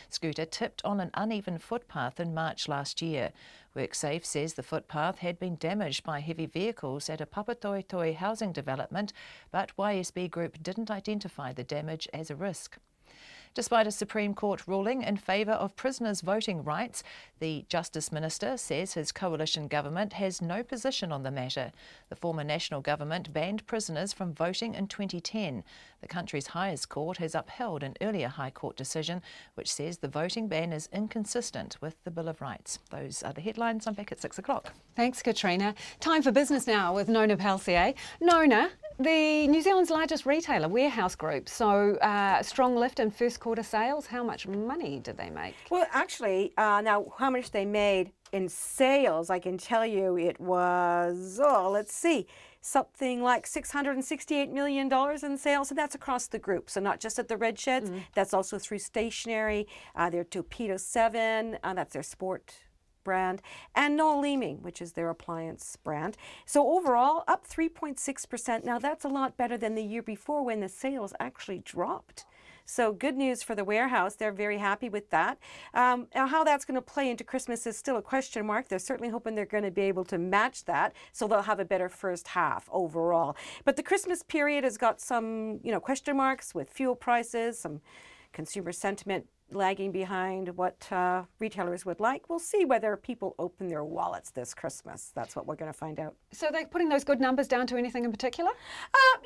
tipped on an uneven footpath in March last year. WorkSafe says the footpath had been damaged by heavy vehicles at a Papatoetoe housing development, but YSB Group didn't identify the damage as a risk. Despite a Supreme Court ruling in favour of prisoners' voting rights, the Justice Minister says his coalition government has no position on the matter. The former National Government banned prisoners from voting in 2010. The country's highest court has upheld an earlier High Court decision which says the voting ban is inconsistent with the Bill of Rights. Those are the headlines. I'm back at 6 o'clock. Thanks, Katrina. Time for business now with Nona Pelsier. Nona, the New Zealand's largest retailer, Warehouse Group, so strong lift in first quarter sales. How much money did they make? Well, actually, now how much they made in sales, I can tell you it was, let's see, something like $668 million in sales, and that's across the group. So not just at the Red Sheds, that's also through stationery, their Torpedo 7, that's their sport brand, and Noel Leeming, which is their appliance brand. So overall, up 3.6%. Now that's a lot better than the year before when the sales actually dropped. So good news for the warehouse. They're very happy with that. Now how that's going to play into Christmas is still a question mark. They're certainly hoping they're going to be able to match that, so they'll have a better first half overall. But the Christmas period has got some, question marks with fuel prices, some consumer sentiment lagging behind what retailers would like. We'll see whether people open their wallets this Christmas. That's what we're going to find out. So they're putting those good numbers down to anything in particular?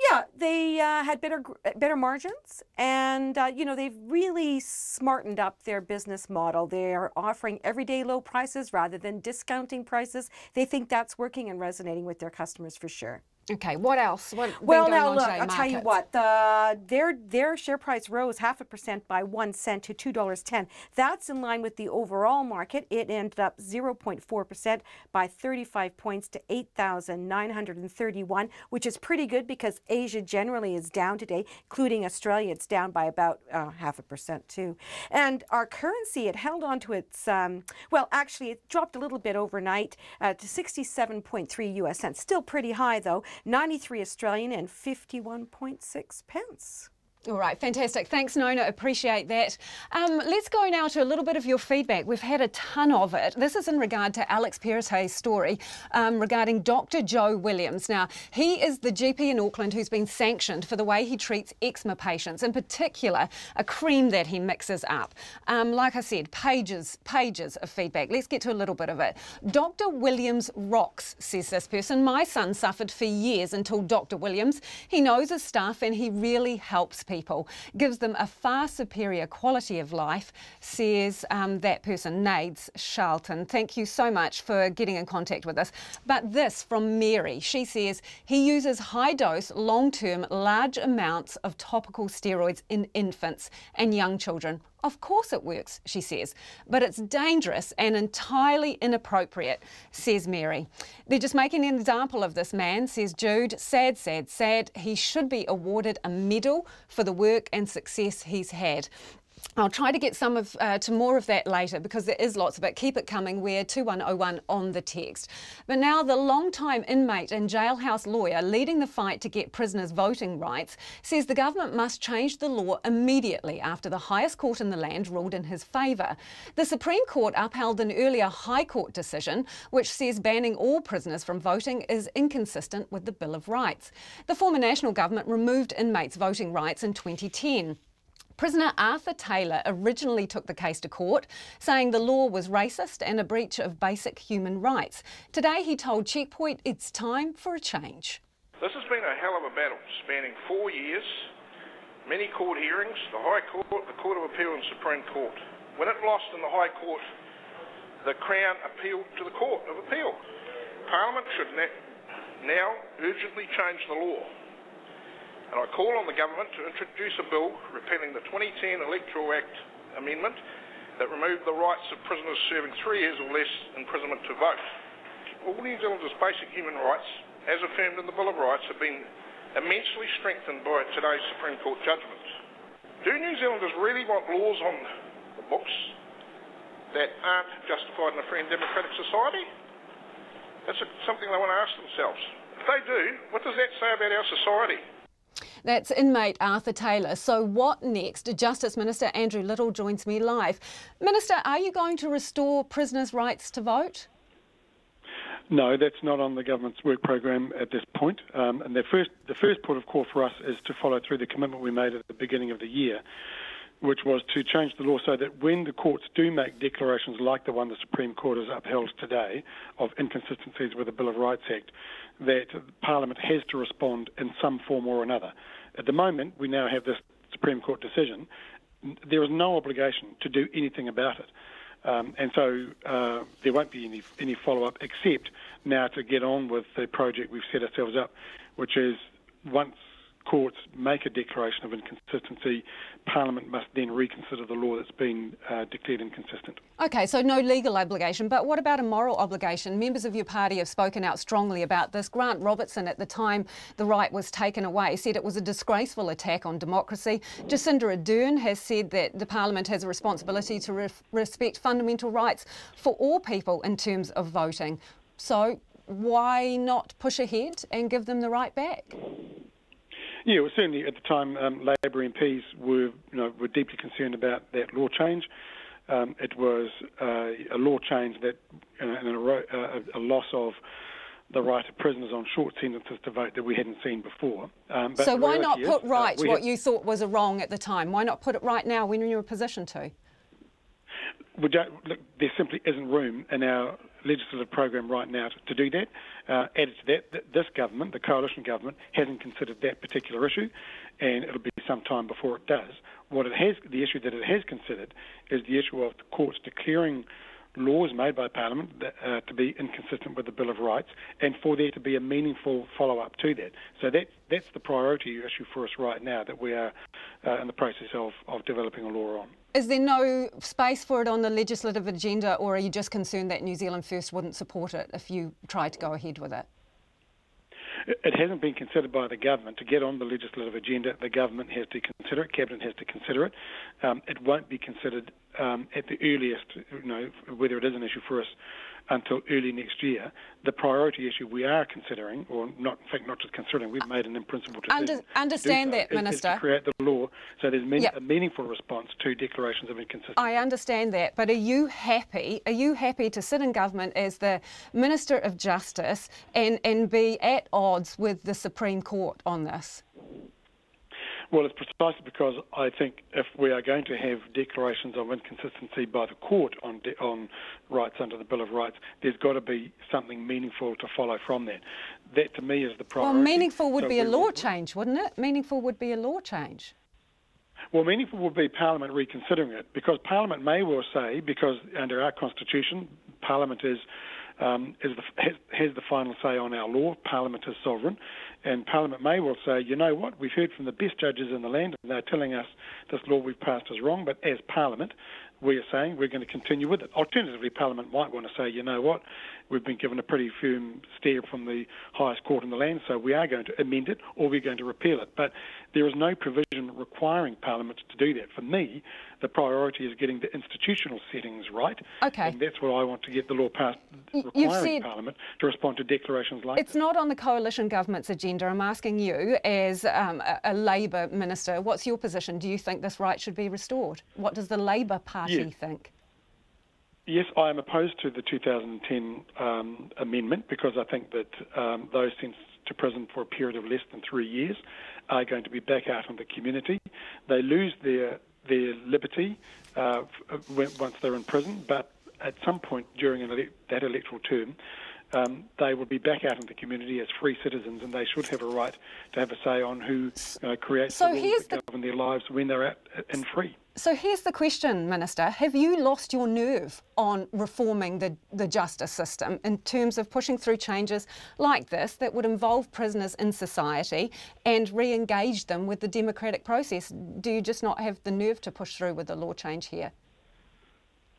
Yeah, they had better margins, and they've really smartened up their business model. They're offering everyday low prices rather than discounting prices. They think that's working and resonating with their customers for sure. Okay, what else? Well, now look, I'll tell you what, their share price rose 0.5% by 1 cent to $2.10. That's in line with the overall market. It ended up 0.4% by 35 points to 8,931, which is pretty good because Asia generally is down today, including Australia. It's down by about 0.5% too. And our currency, it held on to its, actually it dropped a little bit overnight to 67.3 US cents. Still pretty high though. 93 Australian and 51.6 pence. All right, fantastic. Thanks, Nona. Appreciate that. Let's go now to a little bit of your feedback. We've had a ton of it. This is in regard to Alex Peretay's story regarding Dr. Joe Williams. Now, he is the GP in Auckland who's been sanctioned for the way he treats eczema patients, in particular, a cream that he mixes up. Like I said, pages of feedback. Let's get to a little bit of it. Dr. Williams rocks, says this person. My son suffered for years until Dr. Williams. He knows his stuff and he really helps people, gives them a far superior quality of life, says that person, Nades Charlton. Thank you so much for getting in contact with us. But this from Mary, she says he uses high-dose, long-term, large amounts of topical steroids in infants and young children. Of course it works, she says, but it's dangerous and entirely inappropriate, says Mary. They're just making an example of this man, says Jude. Sad, sad, sad. He should be awarded a medal for the work and success he's had. I'll try to get some of to more of that later because there is lots of it. Keep it coming. We're 2101 on the text. But now the long-time inmate and jailhouse lawyer leading the fight to get prisoners voting rights says the government must change the law immediately after the highest court in the land ruled in his favour. The Supreme Court upheld an earlier High Court decision which says banning all prisoners from voting is inconsistent with the Bill of Rights. The former National Government removed inmates' voting rights in 2010. Prisoner Arthur Taylor originally took the case to court, saying the law was racist and a breach of basic human rights. Today he told Checkpoint it's time for a change. This has been a hell of a battle, spanning 4 years, many court hearings, the High Court, the Court of Appeal and Supreme Court. When it lost in the High Court, the Crown appealed to the Court of Appeal. Parliament should now urgently change the law. And I call on the government to introduce a bill repealing the 2010 Electoral Act amendment that removed the rights of prisoners serving 3 years or less imprisonment to vote. All New Zealanders' basic human rights, as affirmed in the Bill of Rights, have been immensely strengthened by today's Supreme Court judgment. Do New Zealanders really want laws on the books that aren't justified in a free and democratic society? That's something they want to ask themselves. If they do, what does that say about our society? That's inmate Arthur Taylor. So what next? Justice Minister Andrew Little joins me live. Minister, are you going to restore prisoners' rights to vote? No, that's not on the government's work program at this point. And the first port of call for us is to follow through the commitment we made at the beginning of the year, which was to change the law so that when the courts do make declarations like the one the Supreme Court has upheld today of inconsistencies with the Bill of Rights Act, that Parliament has to respond in some form or another. At the moment, we now have this Supreme Court decision. There is no obligation to do anything about it. And so there won't be any follow-up except now to get on with the project we've set ourselves up, which is once courts make a declaration of inconsistency, Parliament must then reconsider the law that's been declared inconsistent. OK, so no legal obligation, but what about a moral obligation? Members of your party have spoken out strongly about this. Grant Robertson, at the time the right was taken away, said it was a disgraceful attack on democracy. Jacinda Ardern has said that the Parliament has a responsibility to respect fundamental rights for all people in terms of voting. So why not push ahead and give them the right back? Yeah, well, certainly at the time, Labor MPs were deeply concerned about that law change. It was a law change that, and a loss of the right of prisoners on short sentences to vote that we hadn't seen before. So why not put right what you thought was a wrong at the time? Why not put it right now when you're in a position to? Look, there simply isn't room in our legislative program right now to do that. Added to that, this government, the coalition government, hasn't considered that particular issue, and it'll be some time before it does. The issue that it has considered is the issue of the courts declaring laws made by Parliament to be inconsistent with the Bill of Rights, and for there to be a meaningful follow-up to that. So that's the priority issue for us right now that we are in the process of developing a law on. Is there no space for it on the legislative agenda, or are you just concerned that New Zealand First wouldn't support it if you tried to go ahead with it? It hasn't been considered by the government. To get on the legislative agenda, the government has to consider it, Cabinet has to consider it. It won't be considered at the earliest, whether it is an issue for us, until early next year. The priority issue we are considering, or not just considering, we've made an in-principle decision. Understand that, Minister. Is to create the law so there's a meaningful response to declarations of inconsistency. I understand that, but are you happy to sit in government as the Minister of Justice and be at odds with the Supreme Court on this? Well, it's precisely because I think if we are going to have declarations of inconsistency by the court on rights under the Bill of Rights, there's got to be something meaningful to follow from that. That, to me, is the priority. Well, meaningful would be a law change, wouldn't it? Meaningful would be a law change. Well, meaningful would be Parliament reconsidering it, because Parliament may well say, because under our Constitution, Parliament has the final say on our law. Parliament is sovereign, and Parliament may well say, you know what, we've heard from the best judges in the land, and they're telling us this law we've passed is wrong, but as Parliament, we are saying we're going to continue with it. Alternatively, Parliament might want to say, you know what, we've been given a pretty firm stare from the highest court in the land, so we are going to amend it or we're going to repeal it. But there is no provision requiring Parliament to do that. For me, the priority is getting the institutional settings right. Okay. And that's what I want to get the law passed, requiring Parliament to respond to declarations like It's not on the coalition government's agenda. I'm asking you, as a Labor minister, what's your position? Do you think this right should be restored? What does the Labor Party think? Yes, I am opposed to the 2010 amendment, because I think that those sentenced to prison for a period of less than 3 years are going to be back out in the community. They lose their liberty once they're in prison, but at some point during that electoral term, they will be back out in the community as free citizens, and they should have a right to have a say on who creates the rules that govern their lives when they're out and free. So here's the question, Minister. Have you lost your nerve on reforming the justice system in terms of pushing through changes like this that would involve prisoners in society and re-engage them with the democratic process? Do you just not have the nerve to push through with the law change here?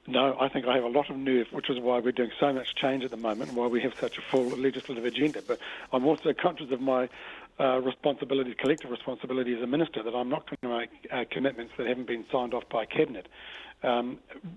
No, I think I have a lot of nerve, which is why we're doing so much change at the moment and why we have such a full legislative agenda. But I'm also conscious of my collective responsibility as a minister, that I'm not going to make commitments that haven't been signed off by Cabinet.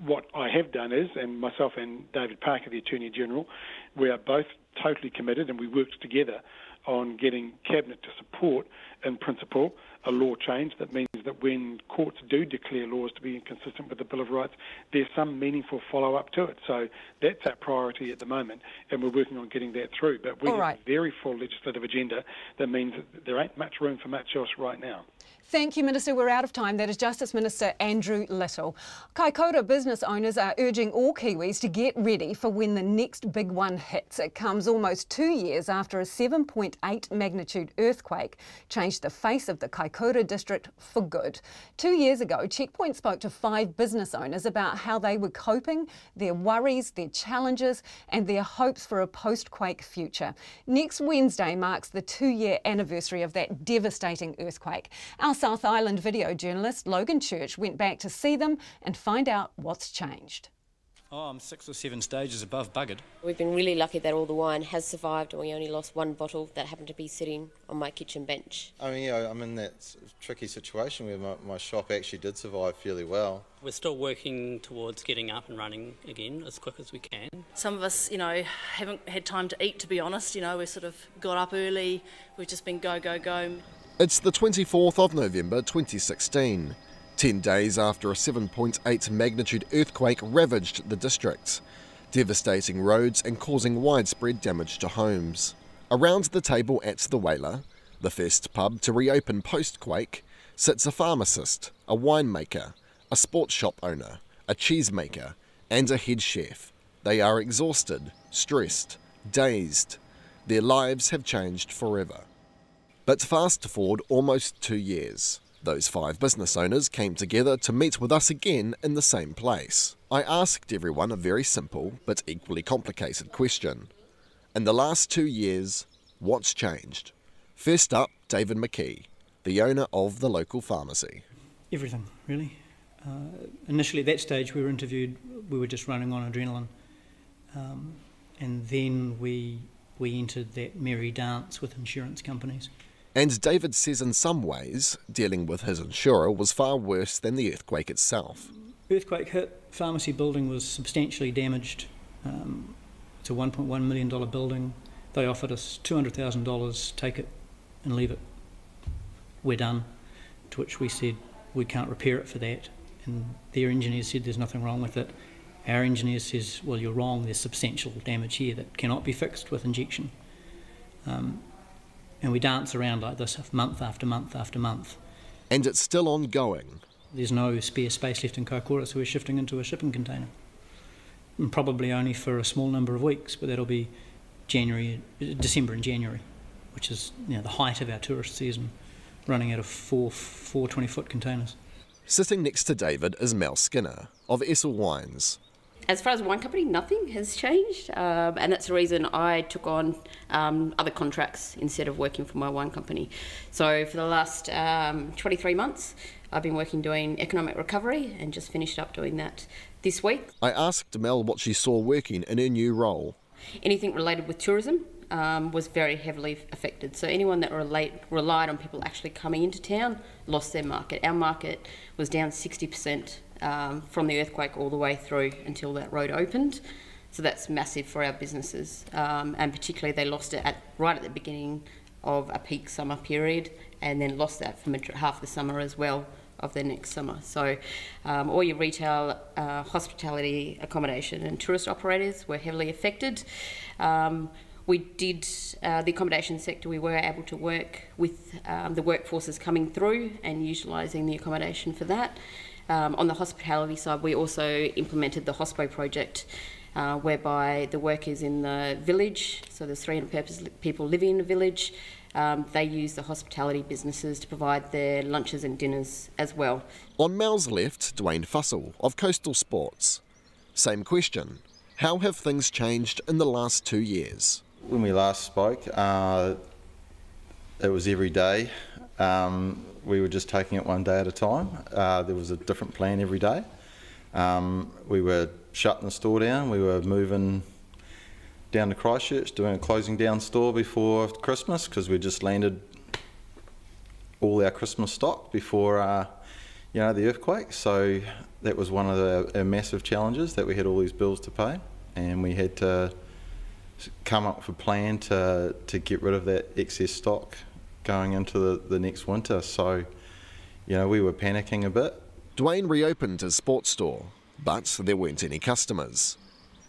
What I have done is, and myself and David Parker, the Attorney General, we are both totally committed, and we worked together on getting Cabinet to support, in principle, a law change that means that when courts do declare laws to be inconsistent with the Bill of Rights, there's some meaningful follow-up to it. So that's our priority at the moment, and we're working on getting that through. But we have a very full legislative agenda that means that there ain't much room for much else right now. Thank you, Minister. We're out of time. That is Justice Minister Andrew Little. Kaikoura business owners are urging all Kiwis to get ready for when the next big one hits. It comes almost 2 years after a 7.8 magnitude earthquake changed the face of the Kaikoura district for good. 2 years ago, Checkpoint spoke to 5 business owners about how they were coping, their worries, their challenges and their hopes for a post-quake future. Next Wednesday marks the 2-year anniversary of that devastating earthquake. Our South Island video journalist Logan Church went back to see them and find out what's changed. Oh, I'm 6 or 7 stages above buggered. We've been really lucky that all the wine has survived and we only lost 1 bottle that happened to be sitting on my kitchen bench. I mean, yeah, I'm in that tricky situation where my shop actually did survive fairly well. We're still working towards getting up and running again as quick as we can. Some of us, haven't had time to eat, to be honest. We've sort of got up early, we've just been go, go, go. It's the 24th of November 2016, 10 days after a 7.8 magnitude earthquake ravaged the district, devastating roads and causing widespread damage to homes. Around the table at the Whaler, the first pub to reopen post-quake, sits a pharmacist, a winemaker, a sports shop owner, a cheesemaker and a head chef. They are exhausted, stressed, dazed. Their lives have changed forever. But fast forward almost 2 years. Those 5 business owners came together to meet with us again in the same place. I asked everyone a very simple but equally complicated question. In the last 2 years, what's changed? First up, David McKee, the owner of the local pharmacy. Everything, really. Initially at that stage we were interviewed, we were just running on adrenaline. And then we entered that merry dance with insurance companies. And David says in some ways, dealing with his insurer was far worse than the earthquake itself. Earthquake hit, pharmacy building was substantially damaged. It's a $1.1 million building. They offered us $200,000, take it and leave it. We're done. To which we said, we can't repair it for that. And their engineers said there's nothing wrong with it. Our engineer says, well, you're wrong, there's substantial damage here that cannot be fixed with injection. And we dance around like this month after month after month. And it's still ongoing. There's no spare space left in Kaikoura, so we're shifting into a shipping container. And probably only for a small number of weeks, but that'll be December and January, which is the height of our tourist season, running out of four 20-foot containers. Sitting next to David is Mel Skinner of Essel Wines. As far as wine company, nothing has changed, and that's the reason I took on other contracts instead of working for my wine company. So for the last 23 months, I've been working doing economic recovery and just finished up doing that this week. I asked Mel what she saw working in her new role. Anything related with tourism was very heavily affected. So anyone that relied on people actually coming into town lost their market. Our market was down 60%. From the earthquake all the way through until that road opened. So that's massive for our businesses. And particularly they lost it right at the beginning of a peak summer period and then lost that for half the summer as well of the next summer. So all your retail, hospitality, accommodation and tourist operators were heavily affected. We did, the accommodation sector, we were able to work with the workforces coming through and utilising the accommodation for that. On the hospitality side, we also implemented the Hospo project, whereby the workers in the village, so there's 300 people living in the village, they use the hospitality businesses to provide their lunches and dinners as well. On Mel's left, Dwayne Fussell of Coastal Sports. Same question. How have things changed in the last 2 years? When we last spoke, it was every day. We were just taking it one day at a time. There was a different plan every day. We were shutting the store down. We were moving down to Christchurch, doing a closing down store before Christmas because we just landed all our Christmas stock before the earthquake. So that was one of our massive challenges, that we had all these bills to pay and we had to come up with a plan to get rid of that excess stock going into the next winter. So, we were panicking a bit. Dwayne reopened his sports store, but there weren't any customers.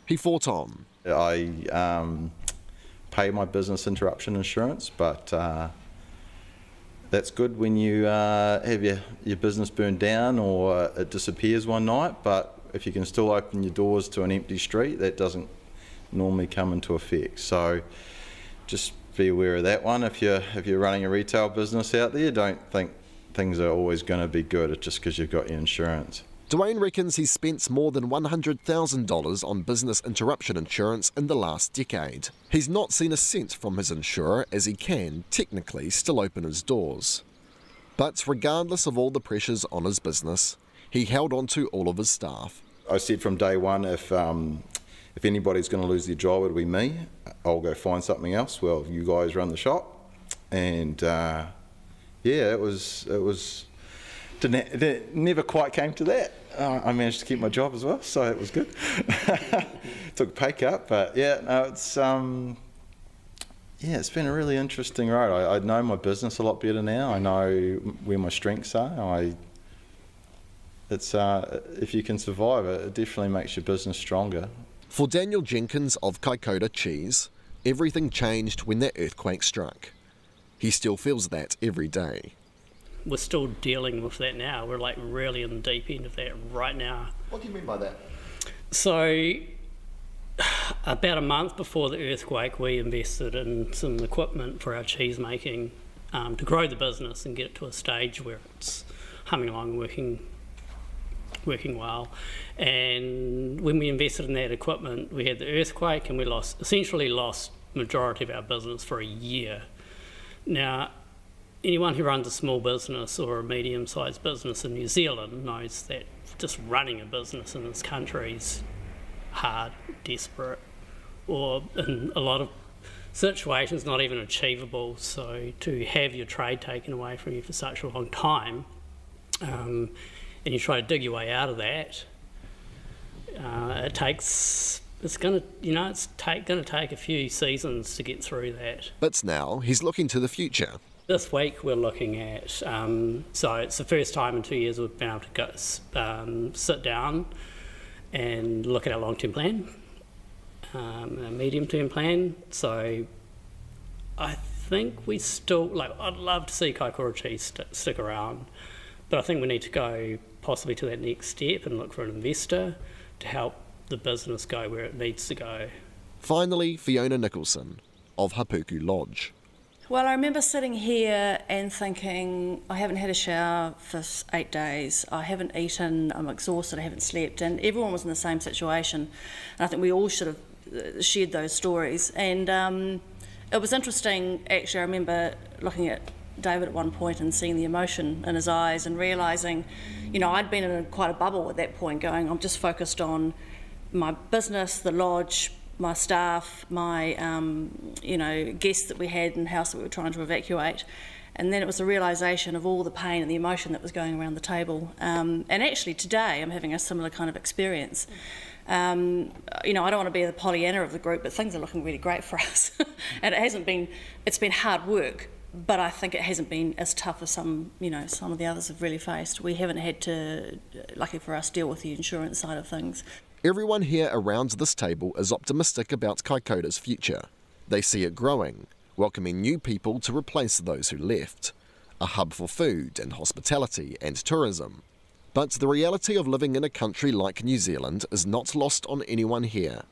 He fought on. I paid my business interruption insurance, but That's good when you have your business burned down or it disappears one night, but if you can still open your doors to an empty street, that doesn't normally come into effect. So just be aware of that one. If you're running a retail business out there, don't think things are always going to be good just because you've got your insurance. Dwayne reckons he's spent more than $100,000 on business interruption insurance in the last decade. He's not seen a cent from his insurer as he can, technically, still open his doors. But regardless of all the pressures on his business, he held on to all of his staff. I said from day one, if anybody's going to lose their job, it'll be me. I'll go find something else. Well, you guys run the shop. And yeah, it never quite came to that. I managed to keep my job as well, so it was good. Took a pay cut, but yeah, no, it's been a really interesting road. I know my business a lot better now. I know where my strengths are. If you can survive it, it definitely makes your business stronger. For Daniel Jenkins of Kaikoura Cheese, everything changed when that earthquake struck. He still feels that every day. We're still dealing with that now. We're like really in the deep end of that right now. What do you mean by that? So about a month before the earthquake, we invested in some equipment for our cheese making to grow the business and get it to a stage where it's humming along, working well. And when we invested in that equipment, we had the earthquake and we essentially lost majority of our business for a year. Now, anyone who runs a small business or a medium-sized business in New Zealand knows that just running a business in this country is hard, desperate, or in a lot of situations not even achievable. So to have your trade taken away from you for such a long time, and you try to dig your way out of that, it's going to take a few seasons to get through that. But now he's looking to the future. This week we're looking at, so it's the first time in 2 years we've been able to go, sit down and look at our long-term plan, our medium-term plan. So I think we still, I'd love to see Kaikoura Cheese stick around, but I think we need to go possibly to that next step and look for an investor to help the business go where it needs to go. Finally, Fiona Nicholson of Hapuku Lodge. Well, I remember sitting here and thinking, I haven't had a shower for 8 days, I haven't eaten, I'm exhausted, I haven't slept, and everyone was in the same situation. And I think we all should have shared those stories. And it was interesting, actually. I remember looking at David at one point and seeing the emotion in his eyes and realising, I'd been in quite a bubble at that point, going, I'm just focused on my business, the lodge, my staff, my guests that we had in the house that we were trying to evacuate. And then it was a realisation of all the pain and the emotion that was going around the table. And actually today I'm having a similar kind of experience. I don't want to be the Pollyanna of the group, but things are looking really great for us. And it's been hard work, but I think it hasn't been as tough as some of the others have really faced. We haven't had to, lucky for us, deal with the insurance side of things. Everyone here around this table is optimistic about Kaikoura's future. They see it growing, welcoming new people to replace those who left. A hub for food and hospitality and tourism. But the reality of living in a country like New Zealand is not lost on anyone here.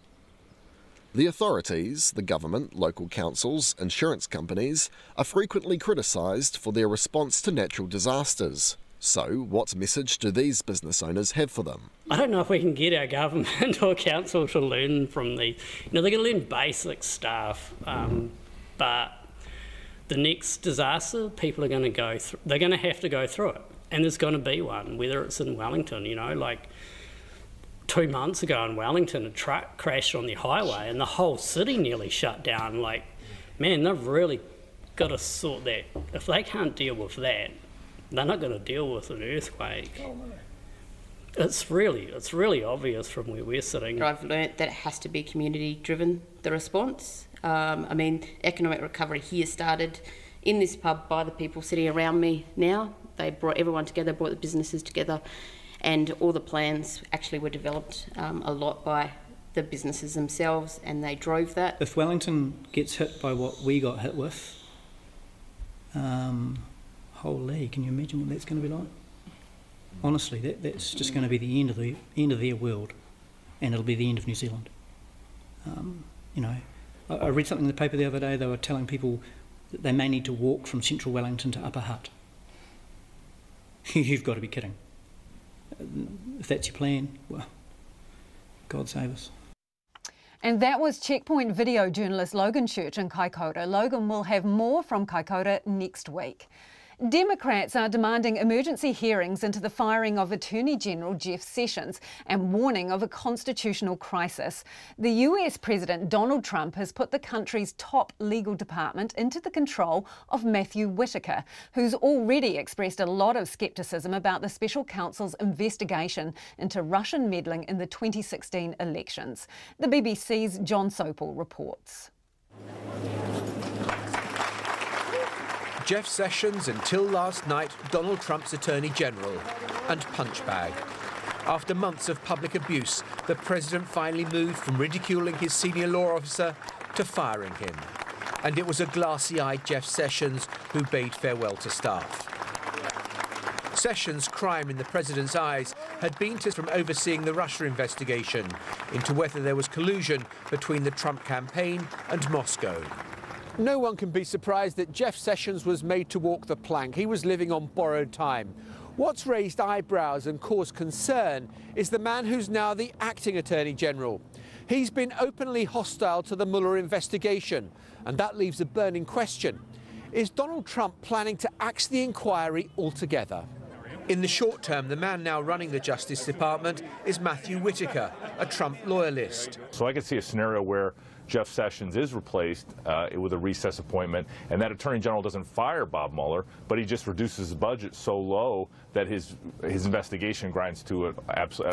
The authorities, the government, local councils, insurance companies are frequently criticised for their response to natural disasters. So, what message do these business owners have for them? I don't know if we can get our government or council to learn from these. They're going to learn basic stuff, but the next disaster, people are going to go through. They're going to have to go through it, and there's going to be one. Whether it's in Wellington, like 2 months ago in Wellington, a truck crashed on the highway, and the whole city nearly shut down. Man, they've really got to sort that. If they can't deal with that, they're not going to deal with an earthquake. Oh, no. It's really obvious from where we're sitting. I've learnt that it has to be community driven, the response. Economic recovery here started in this pub by the people sitting around me now. They brought everyone together, brought the businesses together, and all the plans actually were developed a lot by the businesses themselves, and they drove that. If Holy, can you imagine what that's going to be like? Honestly, that's just going to be the end of their world, and it'll be the end of New Zealand. You know, I read something in the paper the other day. They were telling people that they may need to walk from central Wellington to Upper Hutt. You've got to be kidding. If that's your plan, well, God save us. And that was Checkpoint video journalist Logan Church in Kaikoura. Logan will have more from Kaikoura next week. Democrats are demanding emergency hearings into the firing of Attorney General Jeff Sessions and warning of a constitutional crisis. The US President Donald Trump has put the country's top legal department into the control of Matthew Whitaker, who's already expressed a lot of scepticism about the special counsel's investigation into Russian meddling in the 2016 elections. The BBC's John Sopel reports. Jeff Sessions, until last night, Donald Trump's Attorney General, and punchbag. After months of public abuse, the president finally moved from ridiculing his senior law officer to firing him. And it was a glassy-eyed Jeff Sessions who bade farewell to staff. Sessions' crime in the president's eyes had been from overseeing the Russia investigation into whether there was collusion between the Trump campaign and Moscow. No one can be surprised that Jeff Sessions was made to walk the plank. He was living on borrowed time. What's raised eyebrows and caused concern is the man who's now the acting Attorney General. He's been openly hostile to the Mueller investigation, and that leaves a burning question. Is Donald Trump planning to axe the inquiry altogether? In the short term, the man now running the Justice Department is Matthew Whitaker, a Trump loyalist. So I could see a scenario where Jeff Sessions is replaced with a recess appointment, and that Attorney General doesn't fire Bob Mueller, but he just reduces his budget so low that his investigation grinds to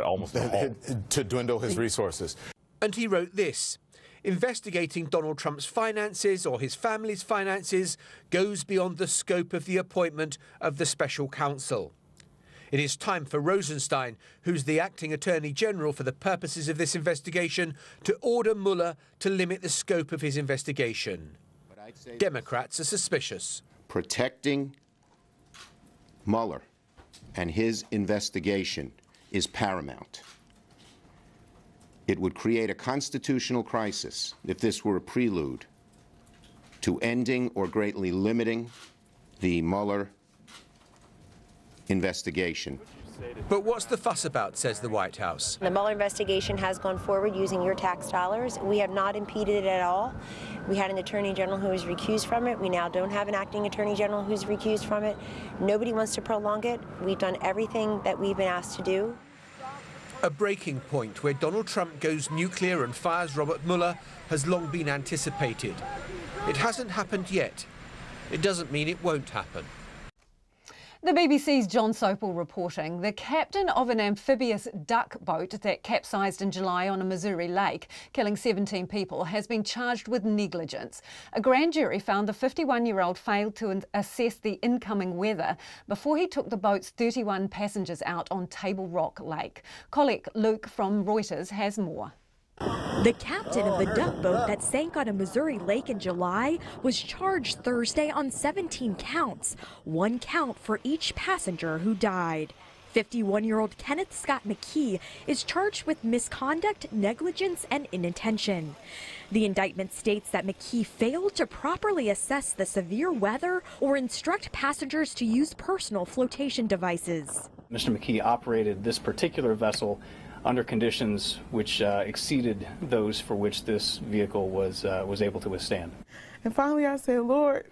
almost a halt. To dwindle his resources. And he wrote this: investigating Donald Trump's finances or his family's finances goes beyond the scope of the appointment of the special counsel. It is time for Rosenstein, who's the acting Attorney General for the purposes of this investigation, to order Mueller to limit the scope of his investigation. Democrats are suspicious. Protecting Mueller and his investigation is paramount. It would create a constitutional crisis if this were a prelude to ending or greatly limiting the Mueller investigation. But what's the fuss about, says the White House? The Mueller investigation has gone forward using your tax dollars. We have not impeded it at all. We had an Attorney General who was recused from it. We now don't have an acting Attorney General who's recused from it. Nobody wants to prolong it. We've done everything that we've been asked to do. A breaking point where Donald Trump goes nuclear and fires Robert Mueller has long been anticipated. It hasn't happened yet. It doesn't mean it won't happen. The BBC's John Sopel reporting. The captain of an amphibious duck boat that capsized in July on a Missouri lake, killing 17 people, has been charged with negligence. A grand jury found the 51-year-old failed to assess the incoming weather before he took the boat's 31 passengers out on Table Rock Lake. Colleague Luke from Reuters has more. The captain of the duck boat that sank on a Missouri lake in July was charged Thursday on 17 counts, 1 count for each passenger who died. 51-year-old Kenneth Scott McKee is charged with misconduct, negligence, and inattention. The indictment states that McKee failed to properly assess the severe weather or instruct passengers to use personal flotation devices. Mr. McKee operated this particular vessel under conditions which exceeded those for which this vehicle was able to withstand. And finally I said, Lord,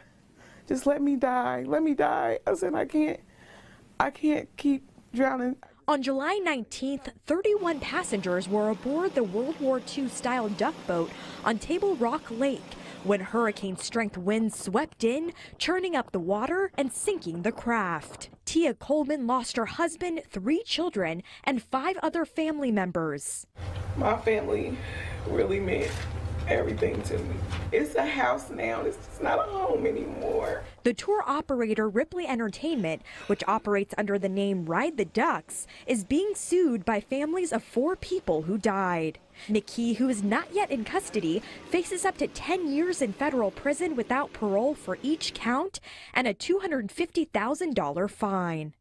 just let me die. Let me die. I said, I can't keep drowning. On July 19th, 31 passengers were aboard the World War II-style duck boat on Table Rock Lake when hurricane-strength winds swept in, churning up the water and sinking the craft. Tia Coleman lost her husband, 3 children, and 5 other family members. My family really meant everything to me. It's a house now. It's not a home anymore. The tour operator Ripley Entertainment, which operates under the name Ride the Ducks, is being sued by families of 4 people who died. McKee, who is not yet in custody, faces up to 10 years in federal prison without parole for each count and a $250,000 fine.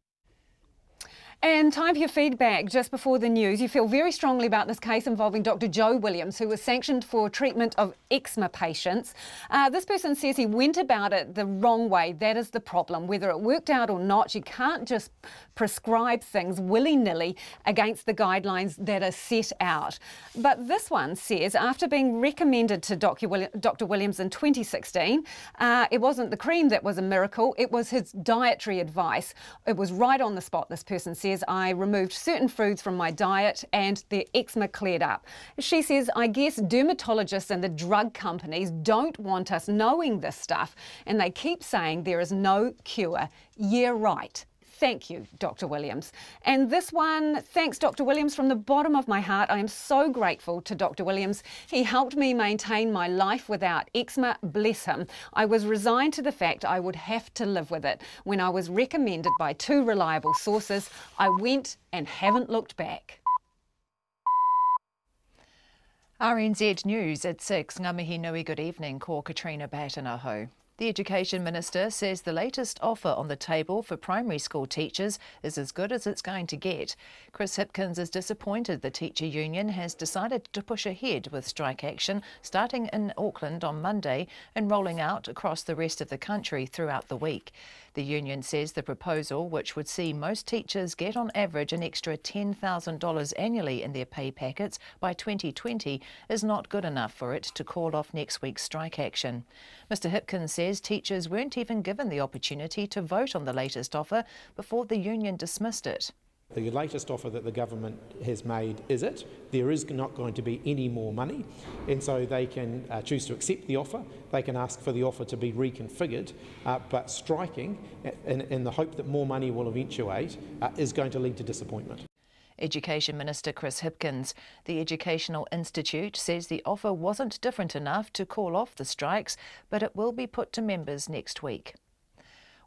And time for your feedback just before the news. You feel very strongly about this case involving Dr. Joe Williams, who was sanctioned for treatment of eczema patients. This person says he went about it the wrong way. That is the problem. Whether it worked out or not, you can't just prescribe things willy-nilly against the guidelines that are set out. But this one says, after being recommended to Dr. Williams in 2016, it wasn't the cream that was a miracle, it was his dietary advice. It was right on the spot, this person says. I removed certain foods from my diet and the eczema cleared up. She says, I guess dermatologists and the drug companies don't want us knowing this stuff, and they keep saying there is no cure. Yeah, right. Thank you, Dr. Williams. And this one, thanks, Dr. Williams, from the bottom of my heart. I am so grateful to Dr. Williams. He helped me maintain my life without eczema, bless him. I was resigned to the fact I would have to live with it. When I was recommended by 2 reliable sources, I went and haven't looked back. RNZ News at 6. Ngā mihi nui, good evening. Ko Katrina Batanaho. The Education Minister says the latest offer on the table for primary school teachers is as good as it's going to get. Chris Hipkins is disappointed the teacher union has decided to push ahead with strike action starting in Auckland on Monday and rolling out across the rest of the country throughout the week. The union says the proposal, which would see most teachers get on average an extra $10,000 annually in their pay packets by 2020, is not good enough for it to call off next week's strike action. Mr Hipkins says teachers weren't even given the opportunity to vote on the latest offer before the union dismissed it. The latest offer that the government has made is it. There is not going to be any more money, and so they can choose to accept the offer. They can ask for the offer to be reconfigured, but striking in the hope that more money will eventuate is going to lead to disappointment. Education Minister Chris Hipkins. The Educational Institute says the offer wasn't different enough to call off the strikes, but it will be put to members next week.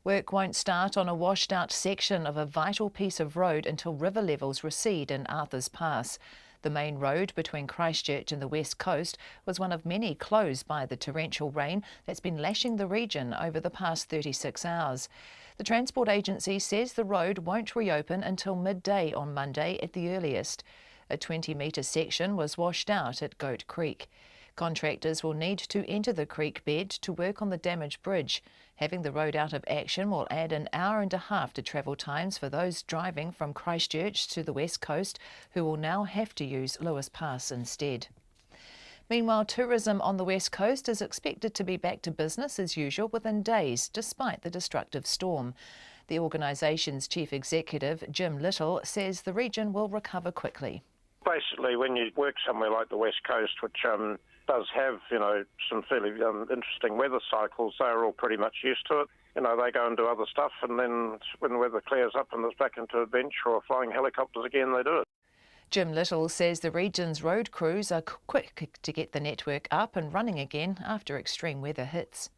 Work won't start on a washed-out section of a vital piece of road until river levels recede in Arthur's Pass. The main road between Christchurch and the west coast was one of many closed by the torrential rain that's been lashing the region over the past 36 hours. The Transport Agency says the road won't reopen until midday on Monday at the earliest. A 20-metre section was washed out at Goat Creek. Contractors will need to enter the creek bed to work on the damaged bridge. Having the road out of action will add an hour and a half to travel times for those driving from Christchurch to the west coast, who will now have to use Lewis Pass instead. Meanwhile, tourism on the west coast is expected to be back to business as usual within days, despite the destructive storm. The organisation's chief executive, Jim Little, says the region will recover quickly. Basically, when you work somewhere like the west coast, which does have, some fairly interesting weather cycles, they're all pretty much used to it. They go and do other stuff, and then when the weather clears up and it's back into adventure or flying helicopters again, they do it. Jim Little says the region's road crews are quick to get the network up and running again after extreme weather hits.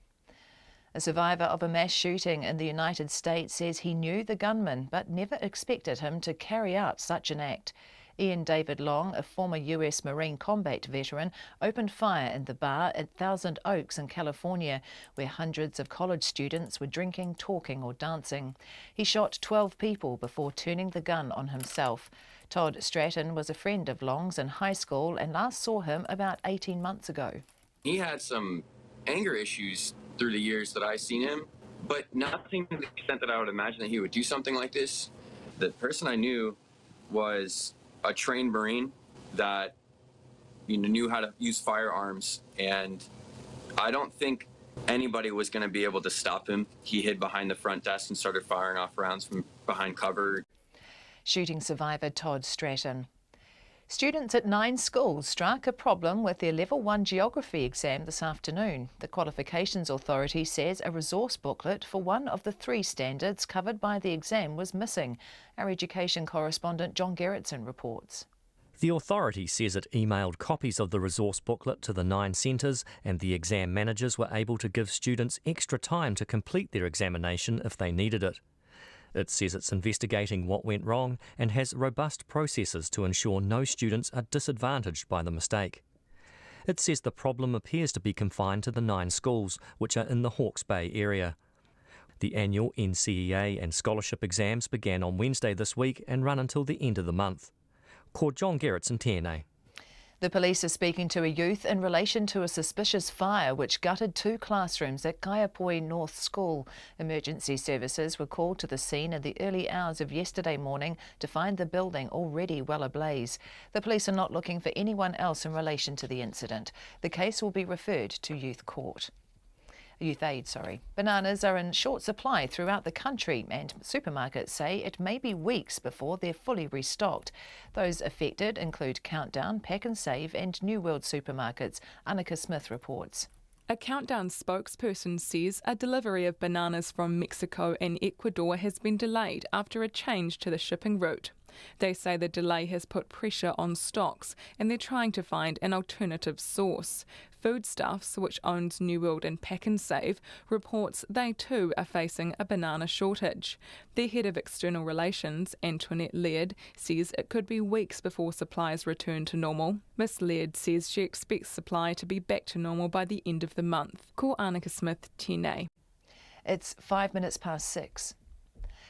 A survivor of a mass shooting in the United States says he knew the gunman but never expected him to carry out such an act. Ian David Long, a former US Marine combat veteran, opened fire in the bar at Thousand Oaks in California, where hundreds of college students were drinking, talking or dancing. He shot 12 people before turning the gun on himself. Todd Stratton was a friend of Long's in high school and last saw him about 18 months ago. He had some anger issues through the years that I've seen him, but nothing to the extent that I would imagine that he would do something like this. The person I knew was a trained Marine that knew how to use firearms, and I don't think anybody was going to be able to stop him. He hid behind the front desk and started firing off rounds from behind cover. Shooting survivor Todd Stratton. Students at 9 schools struck a problem with their Level 1 geography exam this afternoon. The Qualifications Authority says a resource booklet for one of the 3 standards covered by the exam was missing. Our education correspondent John Gerritsen reports. The authority says it emailed copies of the resource booklet to the 9 centres, and the exam managers were able to give students extra time to complete their examination if they needed it. It says it's investigating what went wrong and has robust processes to ensure no students are disadvantaged by the mistake. It says the problem appears to be confined to the 9 schools, which are in the Hawke's Bay area. The annual NCEA and scholarship exams began on Wednesday this week and run until the end of the month. Ko John Gerritts in Tēnei. The police are speaking to a youth in relation to a suspicious fire which gutted 2 classrooms at Kaikoura North School. Emergency services were called to the scene in the early hours of yesterday morning to find the building already well ablaze. The police are not looking for anyone else in relation to the incident. The case will be referred to Youth Aid. Bananas are in short supply throughout the country, and supermarkets say it may be weeks before they're fully restocked. Those affected include Countdown, Pack and Save and New World supermarkets. Annika Smith reports. A Countdown spokesperson says a delivery of bananas from Mexico and Ecuador has been delayed after a change to the shipping route. They say the delay has put pressure on stocks and they're trying to find an alternative source. Foodstuffs, which owns New World and Pack and Save, reports they too are facing a banana shortage. Their head of external relations, Antoinette Laird, says it could be weeks before supplies return to normal. Miss Laird says she expects supply to be back to normal by the end of the month. Ko Annika Smith, Tēnei. It's 6:05.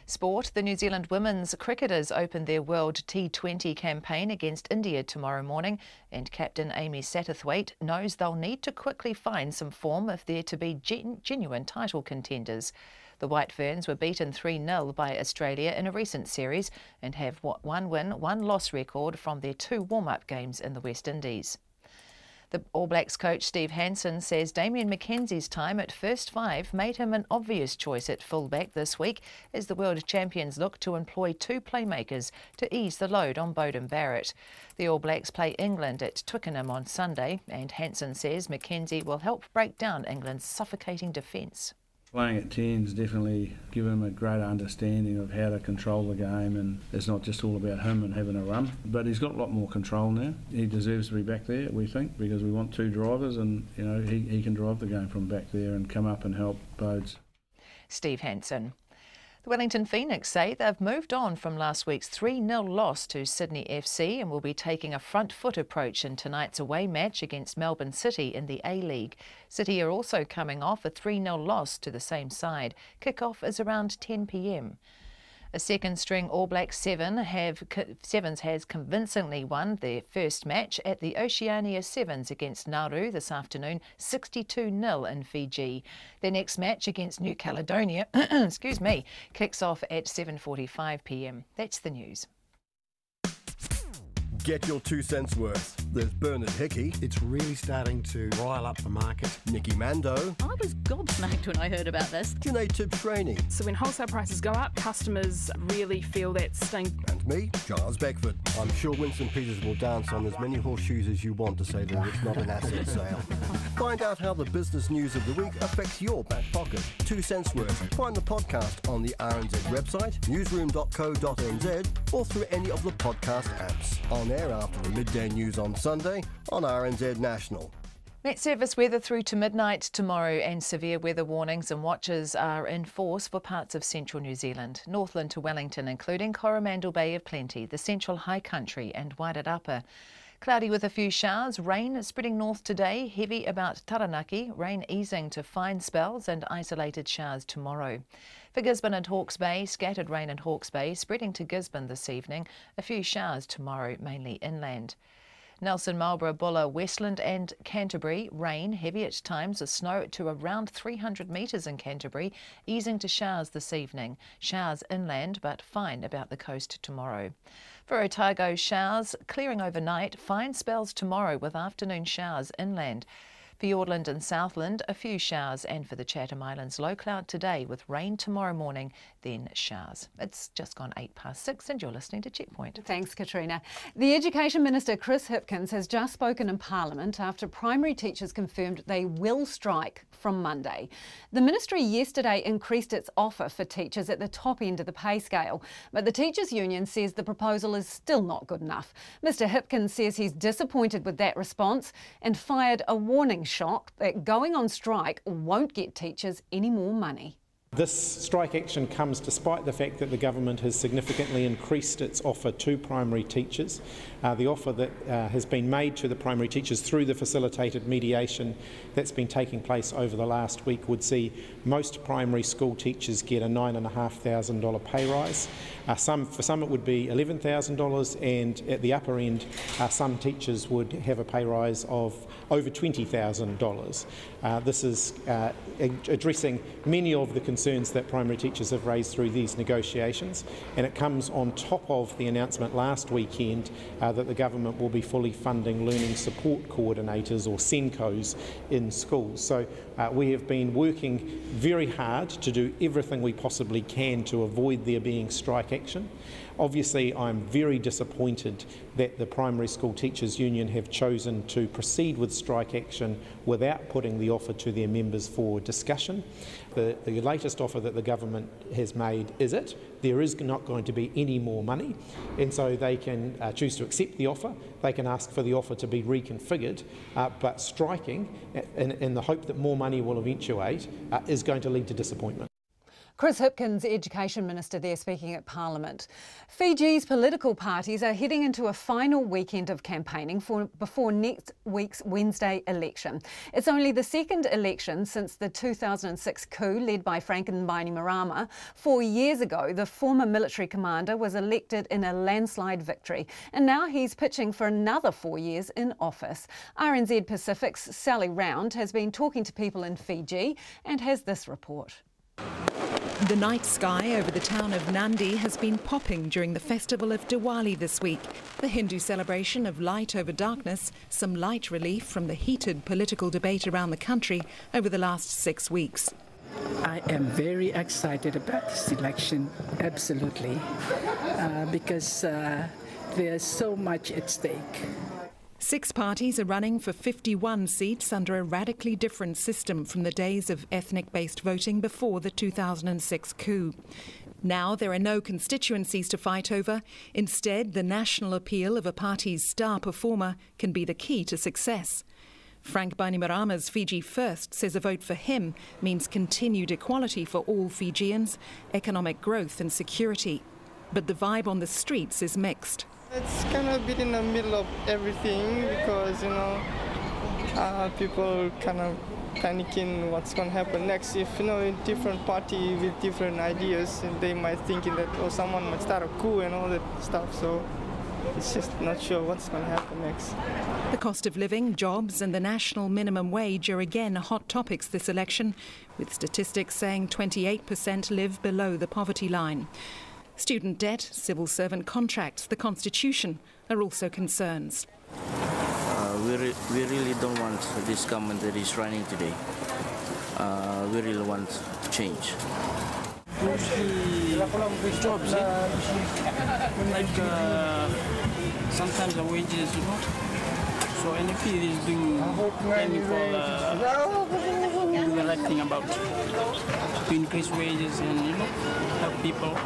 Sport. The New Zealand women's cricketers open their World T20 campaign against India tomorrow morning, and captain Amy Satterthwaite knows they'll need to quickly find some form if they're to be genuine title contenders. The White Ferns were beaten 3-0 by Australia in a recent series and have 1 win, 1 loss record from their 2 warm-up games in the West Indies. The All Blacks coach Steve Hansen says Damien McKenzie's time at first 5 made him an obvious choice at fullback this week as the world champions look to employ 2 playmakers to ease the load on Beauden Barrett. The All Blacks play England at Twickenham on Sunday, and Hansen says McKenzie will help break down England's suffocating defence. Playing at 10's definitely given him a greater understanding of how to control the game, and it's not just all about him and having a run. But he's got a lot more control now. He deserves to be back there, we think, because we want 2 drivers, and he can drive the game from back there and come up and help Bodes. Steve Hansen. The Wellington Phoenix say they've moved on from last week's 3-0 loss to Sydney FC and will be taking a front-foot approach in tonight's away match against Melbourne City in the A-League. City are also coming off a 3-0 loss to the same side. Kick-off is around 10 p.m. A second-string All Black Sevens has convincingly won their first match at the Oceania Sevens against Nauru this afternoon, 62-0 in Fiji. Their next match against New Caledonia kicks off at 7:45 p.m. That's the news. Get your 2 cents worth. There's Bernard Hickey. It's really starting to rile up the market. Nicky Mando. I was gobsmacked when I heard about this. Janae Tibbs-Rainey. So when wholesale prices go up, customers really feel that sting. And me, Giles Beckford. I'm sure Winston Peters will dance on as many horseshoes as you want to say that it's not an asset sale. Find out how the business news of the week affects your back pocket. 2 cents worth. Find the podcast on the RNZ website, newsroom.co.nz, or through any of the podcast apps. On air after the midday news on Sunday on RNZ National. Met Service weather through to midnight tomorrow, and severe weather warnings and watches are in force for parts of central New Zealand, Northland to Wellington, including Coromandel Bay of Plenty, the Central High Country and Wairatapa. Cloudy with a few showers, rain spreading north today, heavy about Taranaki, rain easing to fine spells and isolated showers tomorrow. For Gisborne and Hawke's Bay, scattered rain in Hawke's Bay, spreading to Gisborne this evening, a few showers tomorrow, mainly inland. Nelson, Marlborough, Buller, Westland and Canterbury, rain, heavy at times, a snow to around 300 metres in Canterbury, easing to showers this evening. Showers inland but fine about the coast tomorrow. For Otago, showers clearing overnight, fine spells tomorrow with afternoon showers inland. For Fiordland and Southland, a few showers, and for the Chatham Islands, low cloud today with rain tomorrow morning, then showers. It's just gone 6:08 and you're listening to Checkpoint. Thanks, Katrina. The Education Minister, Chris Hipkins, has just spoken in Parliament after primary teachers confirmed they will strike from Monday. The ministry yesterday increased its offer for teachers at the top end of the pay scale, but the Teachers Union says the proposal is still not good enough. Mr Hipkins says he's disappointed with that response and fired a warning shot that going on strike won't get teachers any more money. This strike action comes despite the fact that the government has significantly increased its offer to primary teachers. The offer that has been made to the primary teachers through the facilitated mediation that's been taking place over the last week would see most primary school teachers get a $9,500 pay rise. For some it would be $11,000, and at the upper end some teachers would have a pay rise of over $20,000. This is addressing many of the concerns that primary teachers have raised through these negotiations, and it comes on top of the announcement last weekend that the government will be fully funding learning support coordinators, or SENCOs, in schools. So we have been working very hard to do everything we possibly can to avoid there being strike action. Obviously, I'm very disappointed that the Primary School Teachers Union have chosen to proceed with strike action without putting the offer to their members for discussion. The latest offer that the government has made is it. There is not going to be any more money, and so they can choose to accept the offer. They can ask for the offer to be reconfigured, but striking in the hope that more money will eventuate is going to lead to disappointment. Chris Hipkins, Education Minister there, speaking at Parliament. Fiji's political parties are heading into a final weekend of campaigning before next week's Wednesday election. It's only the second election since the 2006 coup led by Frank Bainimarama. 4 years ago, the former military commander was elected in a landslide victory, and now he's pitching for another 4 years in office. RNZ Pacific's Sally Round has been talking to people in Fiji and has this report. The night sky over the town of Nandi has been popping during the festival of Diwali this week, the Hindu celebration of light over darkness, some light relief from the heated political debate around the country over the last 6 weeks. I am very excited about this election, absolutely, because there's so much at stake. 6 parties are running for 51 seats under a radically different system from the days of ethnic-based voting before the 2006 coup. Now there are no constituencies to fight over. Instead, the national appeal of a party's star performer can be the key to success. Frank Bainimarama's Fiji First says a vote for him means continued equality for all Fijians, economic growth and security. But the vibe on the streets is mixed. It's kind of a bit in the middle of everything because, people kind of panicking what's going to happen next. If, a different party with different ideas, and they might thinking that, someone might start a coup and all that stuff. So it's just not sure what's going to happen next. The cost of living, jobs and the national minimum wage are again hot topics this election, with statistics saying 28% live below the poverty line. Student debt, civil servant contracts, the Constitution are also concerns. We really don't want this government that is running today. We really want change. Mostly jobs, sometimes the wages, So NFP is doing the right thing about to increase wages and help people.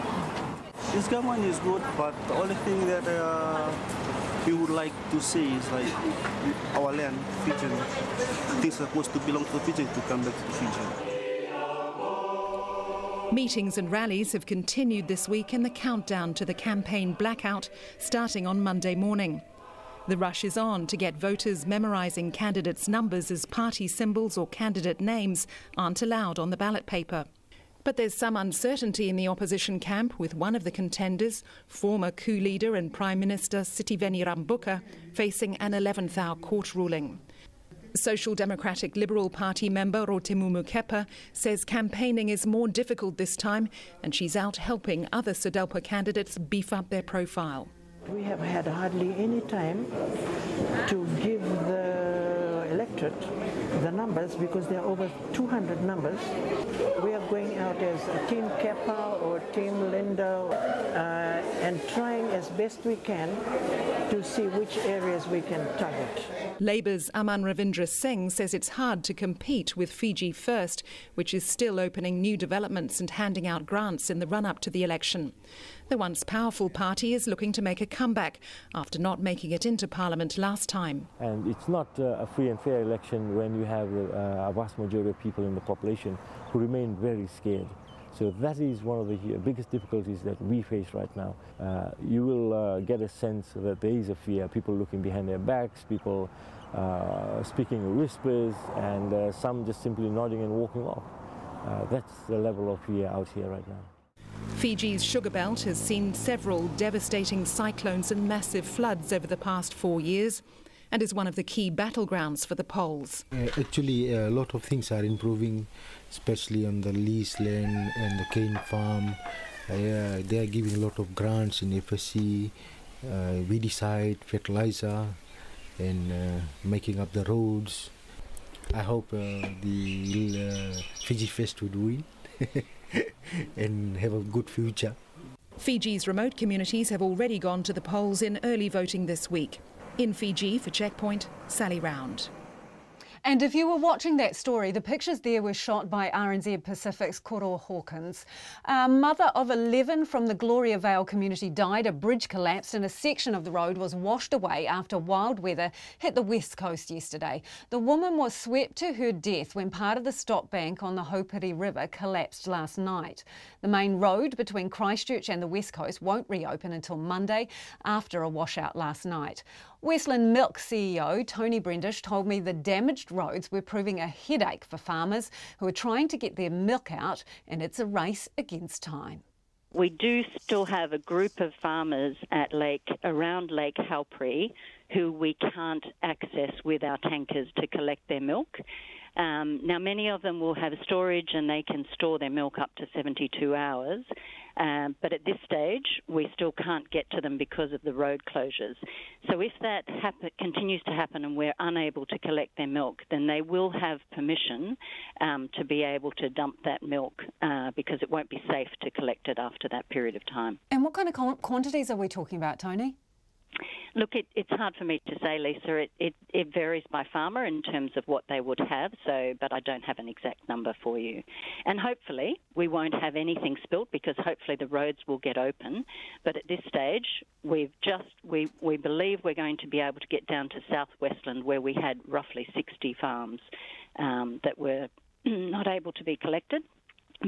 This government is good, but the only thing that we would like to see is like our land, Fijian. Things supposed to belong to the Fijian to come back to the Fijian. Meetings and rallies have continued this week in the countdown to the campaign blackout starting on Monday morning. The rush is on to get voters memorising candidates' numbers as party symbols or candidate names aren't allowed on the ballot paper. But there's some uncertainty in the opposition camp, with one of the contenders, former coup leader and Prime Minister Sitiveni Rabuka, facing an 11th-hour court ruling. Social Democratic Liberal Party member Rotemu Mukepa says campaigning is more difficult this time, and she's out helping other SODELPA candidates beef up their profile. We have had hardly any time to give the electorate the numbers because there are over 200 numbers. We are going out as a Team Kappa or Team Linda and trying as best we can to see which areas we can target. Labour's Aman Ravindra Singh says it's hard to compete with Fiji First, which is still opening new developments and handing out grants in the run-up to the election. The once powerful party is looking to make a comeback after not making it into Parliament last time. And it's not a free and fair election when you have a vast majority of people in the population who remain very scared. So that is one of the biggest difficulties that we face right now. You will get a sense that there is a fear, people looking behind their backs, people speaking in whispers, and some just simply nodding and walking off. That's the level of fear out here right now. Fiji's sugar belt has seen several devastating cyclones and massive floods over the past 4 years, and is one of the key battlegrounds for the poles. Actually, a lot of things are improving, especially on the lease land and the cane farm. They are giving a lot of grants in FSC, weedicide, fertilizer, and making up the roads. I hope the Fiji Fest would win and have a good future. Fiji's remote communities have already gone to the polls in early voting this week. In Fiji, for Checkpoint, Sally Round. And if you were watching that story, the pictures there were shot by RNZ Pacific's Koroa Hawkins. A mother of 11 from the Gloria Vale community died. A bridge collapsed and a section of the road was washed away after wild weather hit the west coast yesterday. The woman was swept to her death when part of the stop bank on the Haupiri River collapsed last night. The main road between Christchurch and the west coast won't reopen until Monday after a washout last night. Westland Milk CEO Tony Brendish told me the damaged roads were proving a headache for farmers who are trying to get their milk out, and it's a race against time. We do still have a group of farmers at around Lake Haupiri who we can't access with our tankers to collect their milk. Now, many of them will have storage and they can store their milk up to 72 hours. But at this stage, we still can't get to them because of the road closures. So if that continues to happen and we're unable to collect their milk, then they will have permission to be able to dump that milk because it won't be safe to collect it after that period of time. And what kind of quantities are we talking about, Tony? Look, it's hard for me to say, Lisa. It varies by farmer in terms of what they would have, but I don't have an exact number for you. And hopefully we won't have anything spilt because hopefully the roads will get open. But at this stage, we believe we're going to be able to get down to South Westland where we had roughly 60 farms that were not able to be collected.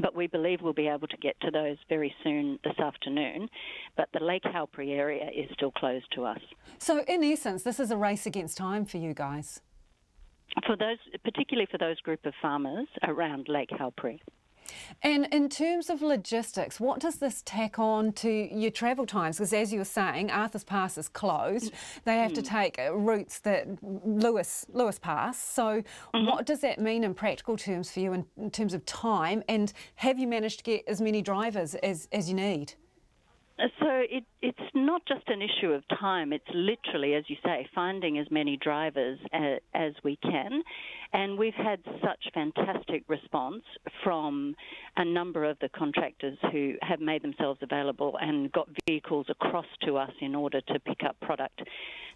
But we believe we'll be able to get to those very soon this afternoon. But the Lake Haupiri area is still closed to us. So in essence, this is a race against time for you guys? Particularly for those group of farmers around Lake Haupiri. And in terms of logistics, what does this tack on to your travel times? Because as you were saying, Arthur's Pass is closed. They have to take routes that Lewis Pass. So what does that mean in practical terms for you in terms of time? And have you managed to get as many drivers as you need? So it's not just an issue of time. It's literally, as you say, finding as many drivers as we can. And we've had such fantastic response from a number of the contractors who have made themselves available and got vehicles across to us in order to pick up product.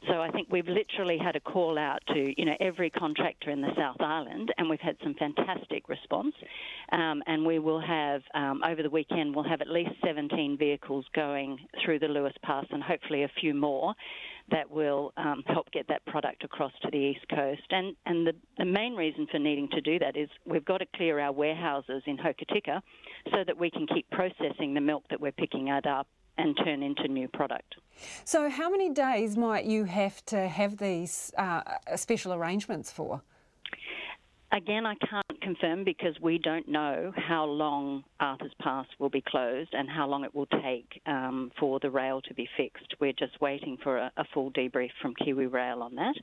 So I think we've literally had a call out to every contractor in the South Island, and we've had some fantastic response. And we will have, over the weekend, we'll have at least 17 vehicles going through the Lewis Pass and hopefully a few more that will help get that product across to the East Coast. And the main reason for needing to do that is we've got to clear our warehouses in Hokitika so that we can keep processing the milk that we're picking up and turn into new product. So how many days might you have to have these special arrangements for? Again, I can't confirm because we don't know how long Arthur's Pass will be closed and how long it will take for the rail to be fixed. We're just waiting for a full debrief from Kiwi Rail on that.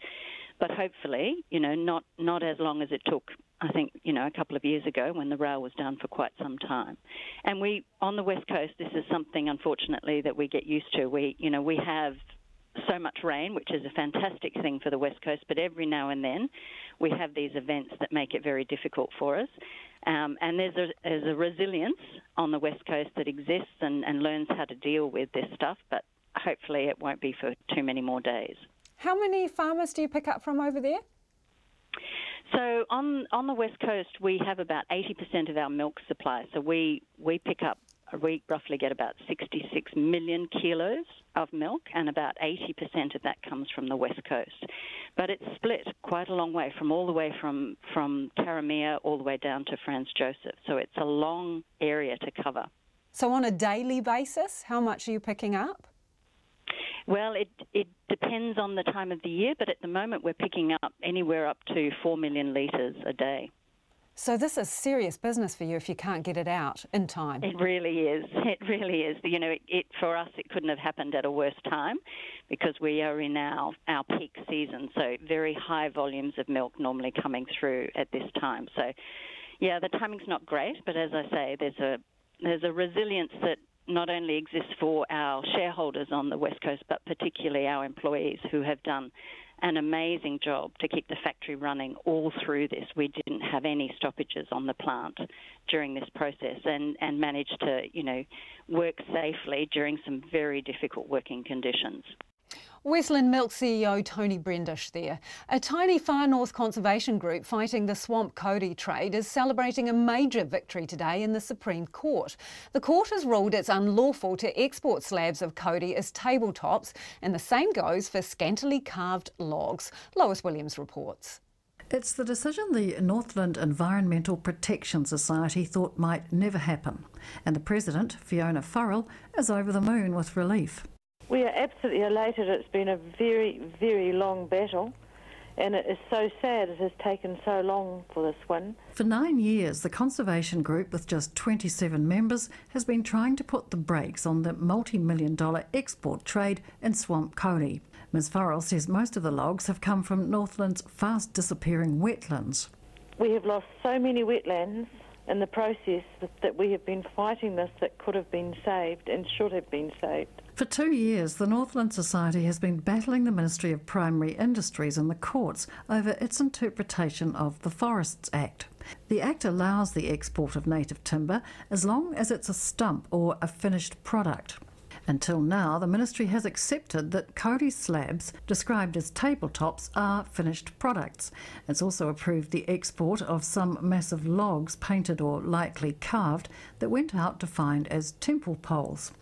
But hopefully, not as long as it took, I think, a couple of years ago when the rail was down for quite some time. And on the West Coast, this is something, unfortunately, that we get used to. We have so much rain, which is a fantastic thing for the West Coast, but every now and then we have these events that make it very difficult for us. And there's a resilience on the West Coast that exists and learns how to deal with this stuff, but hopefully it won't be for too many more days. How many farmers do you pick up from over there? So on the West Coast, we have about 80% of our milk supply. So we pick up we roughly get about 66 million kilos of milk, and about 80% of that comes from the West Coast. But it's split quite a long way, all the way from Taramea all the way down to Franz Josef. So it's a long area to cover. So on a daily basis, how much are you picking up? Well, it depends on the time of the year, but at the moment we're picking up anywhere up to 4 million litres a day. So this is serious business for you if you can't get it out in time. It really is. It really is. You know, for us, it couldn't have happened at a worse time because we are in our peak season, so very high volumes of milk normally coming through at this time. So, yeah, the timing's not great, but as I say, there's a resilience that not only exists for our shareholders on the West Coast, but particularly our employees who have done an amazing job to keep the factory running all through this. We didn't have any stoppages on the plant during this process and managed to, work safely during some very difficult working conditions. Westland Milk CEO Tony Brendish there. A tiny far north conservation group fighting the swamp Kauri trade is celebrating a major victory today in the Supreme Court. The court has ruled it's unlawful to export slabs of Kauri as tabletops, and the same goes for scantily carved logs. Lois Williams reports. It's the decision the Northland Environmental Protection Society thought might never happen, and the President, Fiona Farrell, is over the moon with relief. We are absolutely elated. It's been a very, very long battle, and it is so sad it has taken so long for this one. For 9 years, the conservation group, with just 27 members, has been trying to put the brakes on the multi-million-dollar export trade in swamp Kauri. Ms Farrell says most of the logs have come from Northland's fast-disappearing wetlands. We have lost so many wetlands in the process that we have been fighting this that could have been saved and should have been saved. For 2 years, the Northland Society has been battling the Ministry of Primary Industries in the courts over its interpretation of the Forests Act. The Act allows the export of native timber as long as it's a stump or a finished product. Until now, the Ministry has accepted that Kauri slabs, described as tabletops, are finished products. It's also approved the export of some massive logs, painted or lightly carved, that went out to find as temple poles.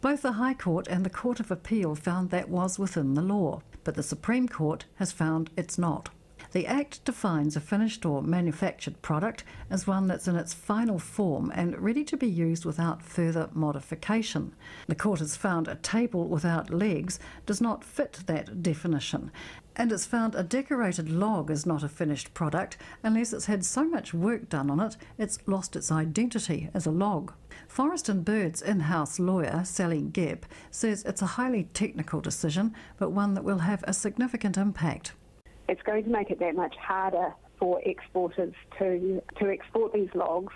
Both the High Court and the Court of Appeal found that was within the law, but the Supreme Court has found it's not. The Act defines a finished or manufactured product as one that's in its final form and ready to be used without further modification. The court has found a table without legs does not fit that definition, and it's found a decorated log is not a finished product unless it's had so much work done on it it's lost its identity as a log. Forest and Birds in-house lawyer Sally Gepp says it's a highly technical decision, but one that will have a significant impact. It's going to make it that much harder for exporters to export these logs,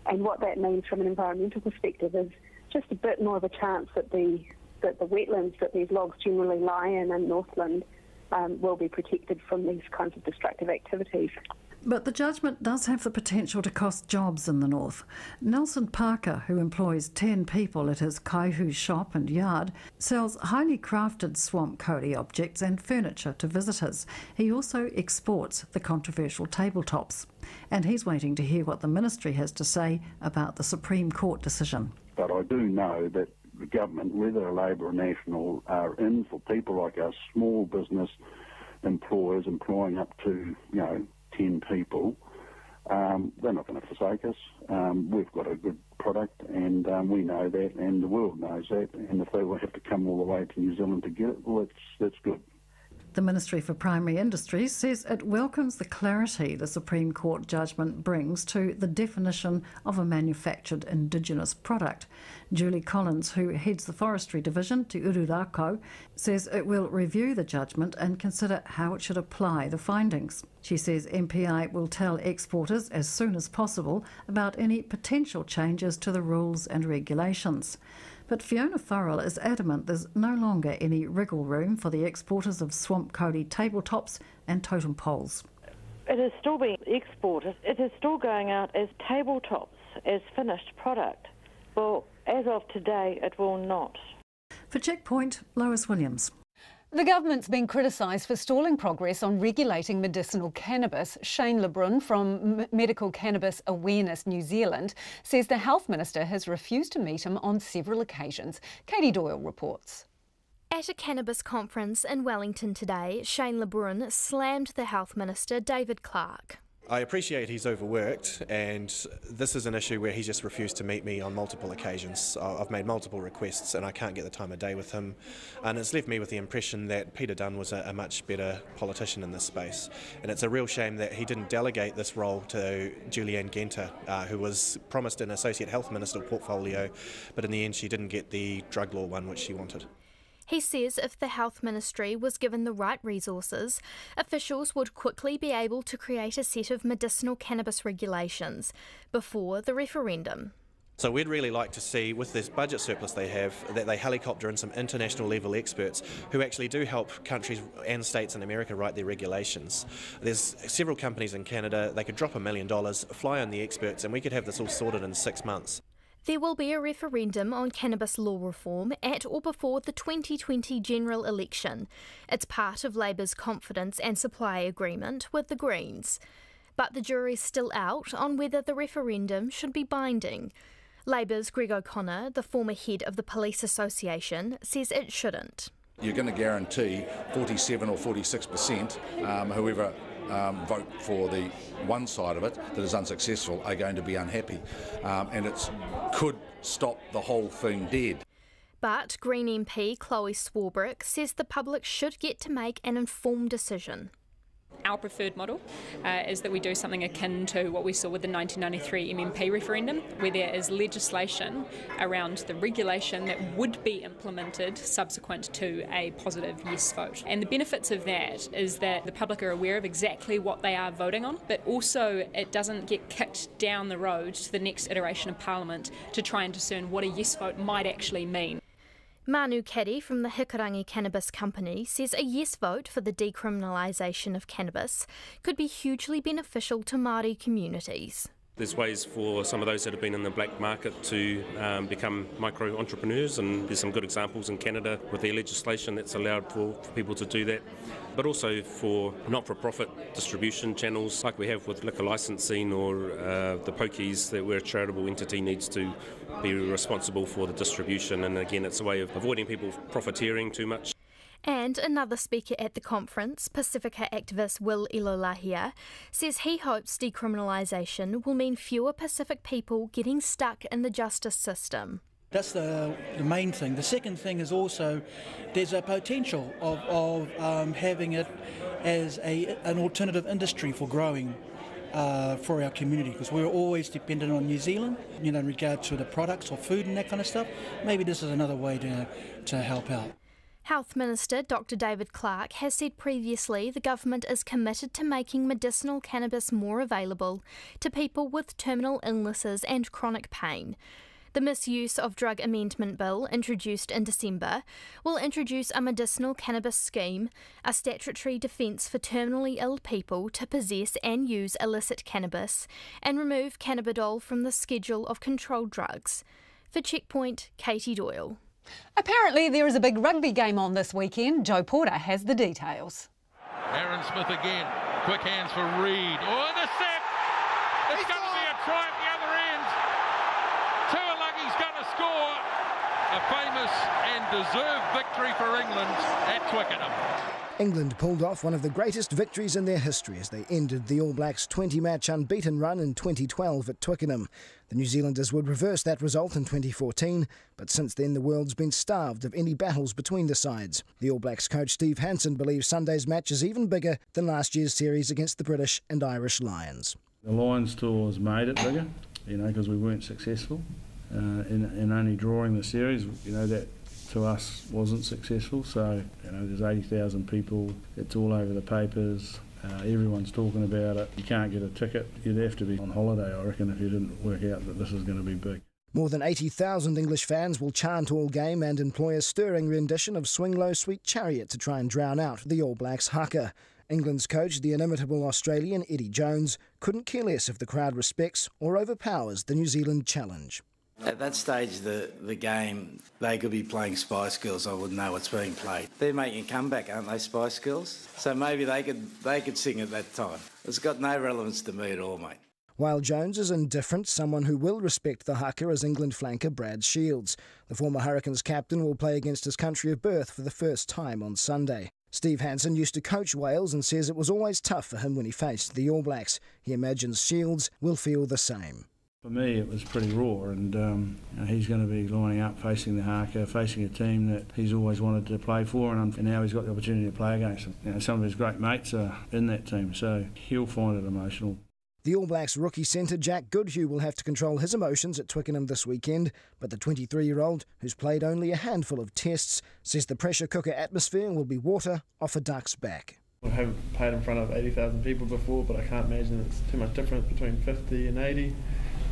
and what that means from an environmental perspective is just a bit more of a chance that the wetlands that these logs generally lie in Northland will be protected from these kinds of destructive activities. But the judgment does have the potential to cost jobs in the north. Nelson Parker, who employs 10 people at his Kaihu shop and yard, sells highly crafted swamp Kauri objects and furniture to visitors. He also exports the controversial tabletops. And he's waiting to hear what the ministry has to say about the Supreme Court decision. But I do know that the government, whether Labor or National, are in for people like us, small business employers employing up to, 10 people. They're not going to forsake us. We've got a good product, and we know that, and the world knows that. And if they will have to come all the way to New Zealand to get it, well, that's good. The Ministry for Primary Industries says it welcomes the clarity the Supreme Court judgment brings to the definition of a manufactured Indigenous product. Julie Collins, who heads the Forestry Division to Ururako, says it will review the judgment and consider how it should apply the findings. She says MPI will tell exporters as soon as possible about any potential changes to the rules and regulations. But Fiona Farrell is adamant there's no longer any wriggle room for the exporters of swamp Kauri tabletops and totem poles. It is still being exported. It is still going out as tabletops, as finished product. Well, as of today, it will not. For Checkpoint, Lois Williams. The government's been criticised for stalling progress on regulating medicinal cannabis. Shane LeBrun from Medical Cannabis Awareness New Zealand says the Health Minister has refused to meet him on several occasions. Katie Doyle reports. At a cannabis conference in Wellington today, Shane LeBrun slammed the Health Minister, David Clark. I appreciate he's overworked, and this is an issue where he's just refused to meet me on multiple occasions. I've made multiple requests and I can't get the time of day with him, and it's left me with the impression that Peter Dunn was a much better politician in this space. And it's a real shame that he didn't delegate this role to Julianne Genter, who was promised an Associate Health Minister portfolio, but in the end she didn't get the drug law one which she wanted. He says if the Health Ministry was given the right resources, officials would quickly be able to create a set of medicinal cannabis regulations before the referendum. So we'd really like to see, with this budget surplus they have, that they helicopter in some international level experts who actually do help countries and states in America write their regulations. There's several companies in Canada, they could drop $1 million, fly on the experts, and we could have this all sorted in 6 months. There will be a referendum on cannabis law reform at or before the 2020 general election. It's part of Labour's confidence and supply agreement with the Greens. But the jury's still out on whether the referendum should be binding. Labour's Greg O'Connor, the former head of the Police Association, says it shouldn't. You're going to guarantee 47 or 46%, whoever vote for the one side of it that is unsuccessful are going to be unhappy, and it could stop the whole thing dead. But Green MP Chloe Swarbrick says the public should get to make an informed decision. Our preferred model is that we do something akin to what we saw with the 1993 MMP referendum, where there is legislation around the regulation that would be implemented subsequent to a positive yes vote. And the benefits of that is that the public are aware of exactly what they are voting on, but also it doesn't get kicked down the road to the next iteration of Parliament to try and discern what a yes vote might actually mean. Manu Caddy from the Hikurangi Cannabis Company says a yes vote for the decriminalisation of cannabis could be hugely beneficial to Māori communities. There's ways for some of those that have been in the black market to become micro-entrepreneurs, and there's some good examples in Canada with their legislation that's allowed for people to do that. But also for not-for-profit distribution channels like we have with liquor licensing or the pokies, that where a charitable entity needs to be responsible for the distribution, and again it's a way of avoiding people profiteering too much. And another speaker at the conference, Pacifica activist Will Ilolahia, says he hopes decriminalisation will mean fewer Pacific people getting stuck in the justice system. That's the main thing. The second thing is also there's a potential of having it as an alternative industry for growing for our community, because we're always dependent on New Zealand, in regard to the products or food and that kind of stuff. Maybe this is another way to help out. Health Minister Dr David Clark has said previously the government is committed to making medicinal cannabis more available to people with terminal illnesses and chronic pain. The Misuse of Drug Amendment Bill, introduced in December, will introduce a medicinal cannabis scheme, a statutory defence for terminally ill people to possess and use illicit cannabis, and remove cannabidiol from the schedule of controlled drugs. For Checkpoint, Katie Doyle. Apparently there is a big rugby game on this weekend. Joe Porter has the details. Aaron Smith again. Quick hands for Reid. Oh, the sack! It's going to be a try at the other end. Tuilagi's going to score a famous and deserved victory for England at Twickenham. England pulled off one of the greatest victories in their history as they ended the All Blacks' 20-match unbeaten run in 2012 at Twickenham. The New Zealanders would reverse that result in 2014, but since then the world's been starved of any battles between the sides. The All Blacks coach Steve Hansen believes Sunday's match is even bigger than last year's series against the British and Irish Lions. The Lions tour has made it bigger, because we weren't successful in only drawing the series. That to us wasn't successful, so there's 80,000 people, it's all over the papers, everyone's talking about it. You can't get a ticket, you'd have to be on holiday, I reckon, if you didn't work out that this is going to be big. More than 80,000 English fans will chant all game and employ a stirring rendition of Swing Low Sweet Chariot to try and drown out the All Blacks haka. England's coach, the inimitable Australian Eddie Jones, couldn't care less if the crowd respects or overpowers the New Zealand challenge. At that stage of the game, they could be playing Spice Girls. I wouldn't know what's being played. They're making a comeback, aren't they, Spice Girls? So maybe they could sing at that time. It's got no relevance to me at all, mate. While Jones is indifferent, someone who will respect the haka is England flanker Brad Shields. The former Hurricanes captain will play against his country of birth for the first time on Sunday. Steve Hansen used to coach Wales and says it was always tough for him when he faced the All Blacks. He imagines Shields will feel the same. For me, it was pretty raw, and he's going to be lining up facing the haka, facing a team that he's always wanted to play for, and now he's got the opportunity to play against them. Some of his great mates are in that team, so he'll find it emotional. The All Blacks rookie centre Jack Goodhue will have to control his emotions at Twickenham this weekend, but the 23-year-old, who's played only a handful of tests, says the pressure cooker atmosphere will be water off a duck's back. I haven't played in front of 80,000 people before, but I can't imagine it's too much difference between 50 and 80.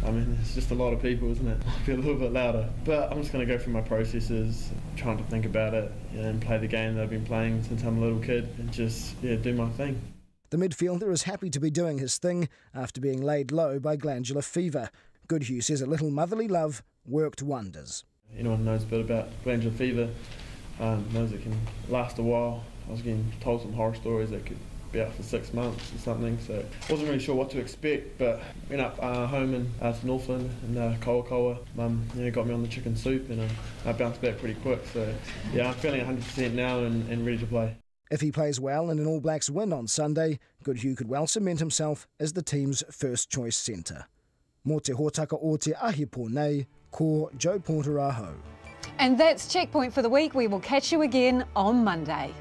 I mean, it's just a lot of people, isn't it? Might be a little bit louder. But I'm just going to go through my processes, trying to think about it, and play the game that I've been playing since I'm a little kid, and just do my thing. The midfielder is happy to be doing his thing after being laid low by glandular fever. Goodhue says a little motherly love worked wonders. Anyone who knows a bit about glandular fever knows it can last a while. I was getting told some horror stories that could be out for 6 months or something, so wasn't really sure what to expect, but went up home in Northland and Kaikoura. Mum got me on the chicken soup, and I bounced back pretty quick, so yeah, I'm feeling 100% now and ready to play. If he plays well and an All Blacks win on Sunday, Goodhue could well cement himself as the team's first-choice centre. Mō te hōtaka o te ahipo nei, ko Joe Porter aho. And that's Checkpoint for the week. We will catch you again on Monday.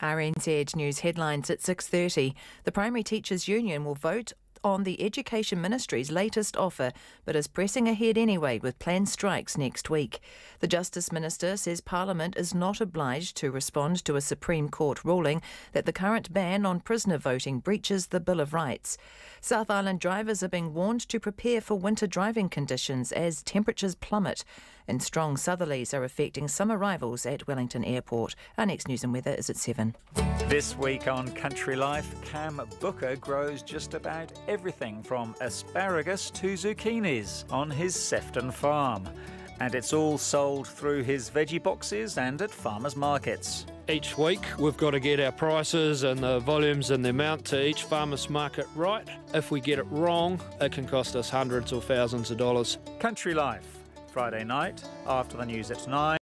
RNZ News headlines at 6:30. The Primary Teachers Union will vote on the Education Ministry's latest offer, but is pressing ahead anyway with planned strikes next week. The Justice Minister says Parliament is not obliged to respond to a Supreme Court ruling that the current ban on prisoner voting breaches the Bill of Rights. South Island drivers are being warned to prepare for winter driving conditions as temperatures plummet, and strong southerlies are affecting some arrivals at Wellington Airport. Our next news and weather is at 7. This week on Country Life, Cam Booker grows just about everything from asparagus to zucchinis on his Sefton farm. And it's all sold through his veggie boxes and at farmers' markets. Each week we've got to get our prices and the volumes and the amount to each farmer's market right. If we get it wrong, it can cost us hundreds or thousands of dollars. Country Life, Friday night after the news at 9.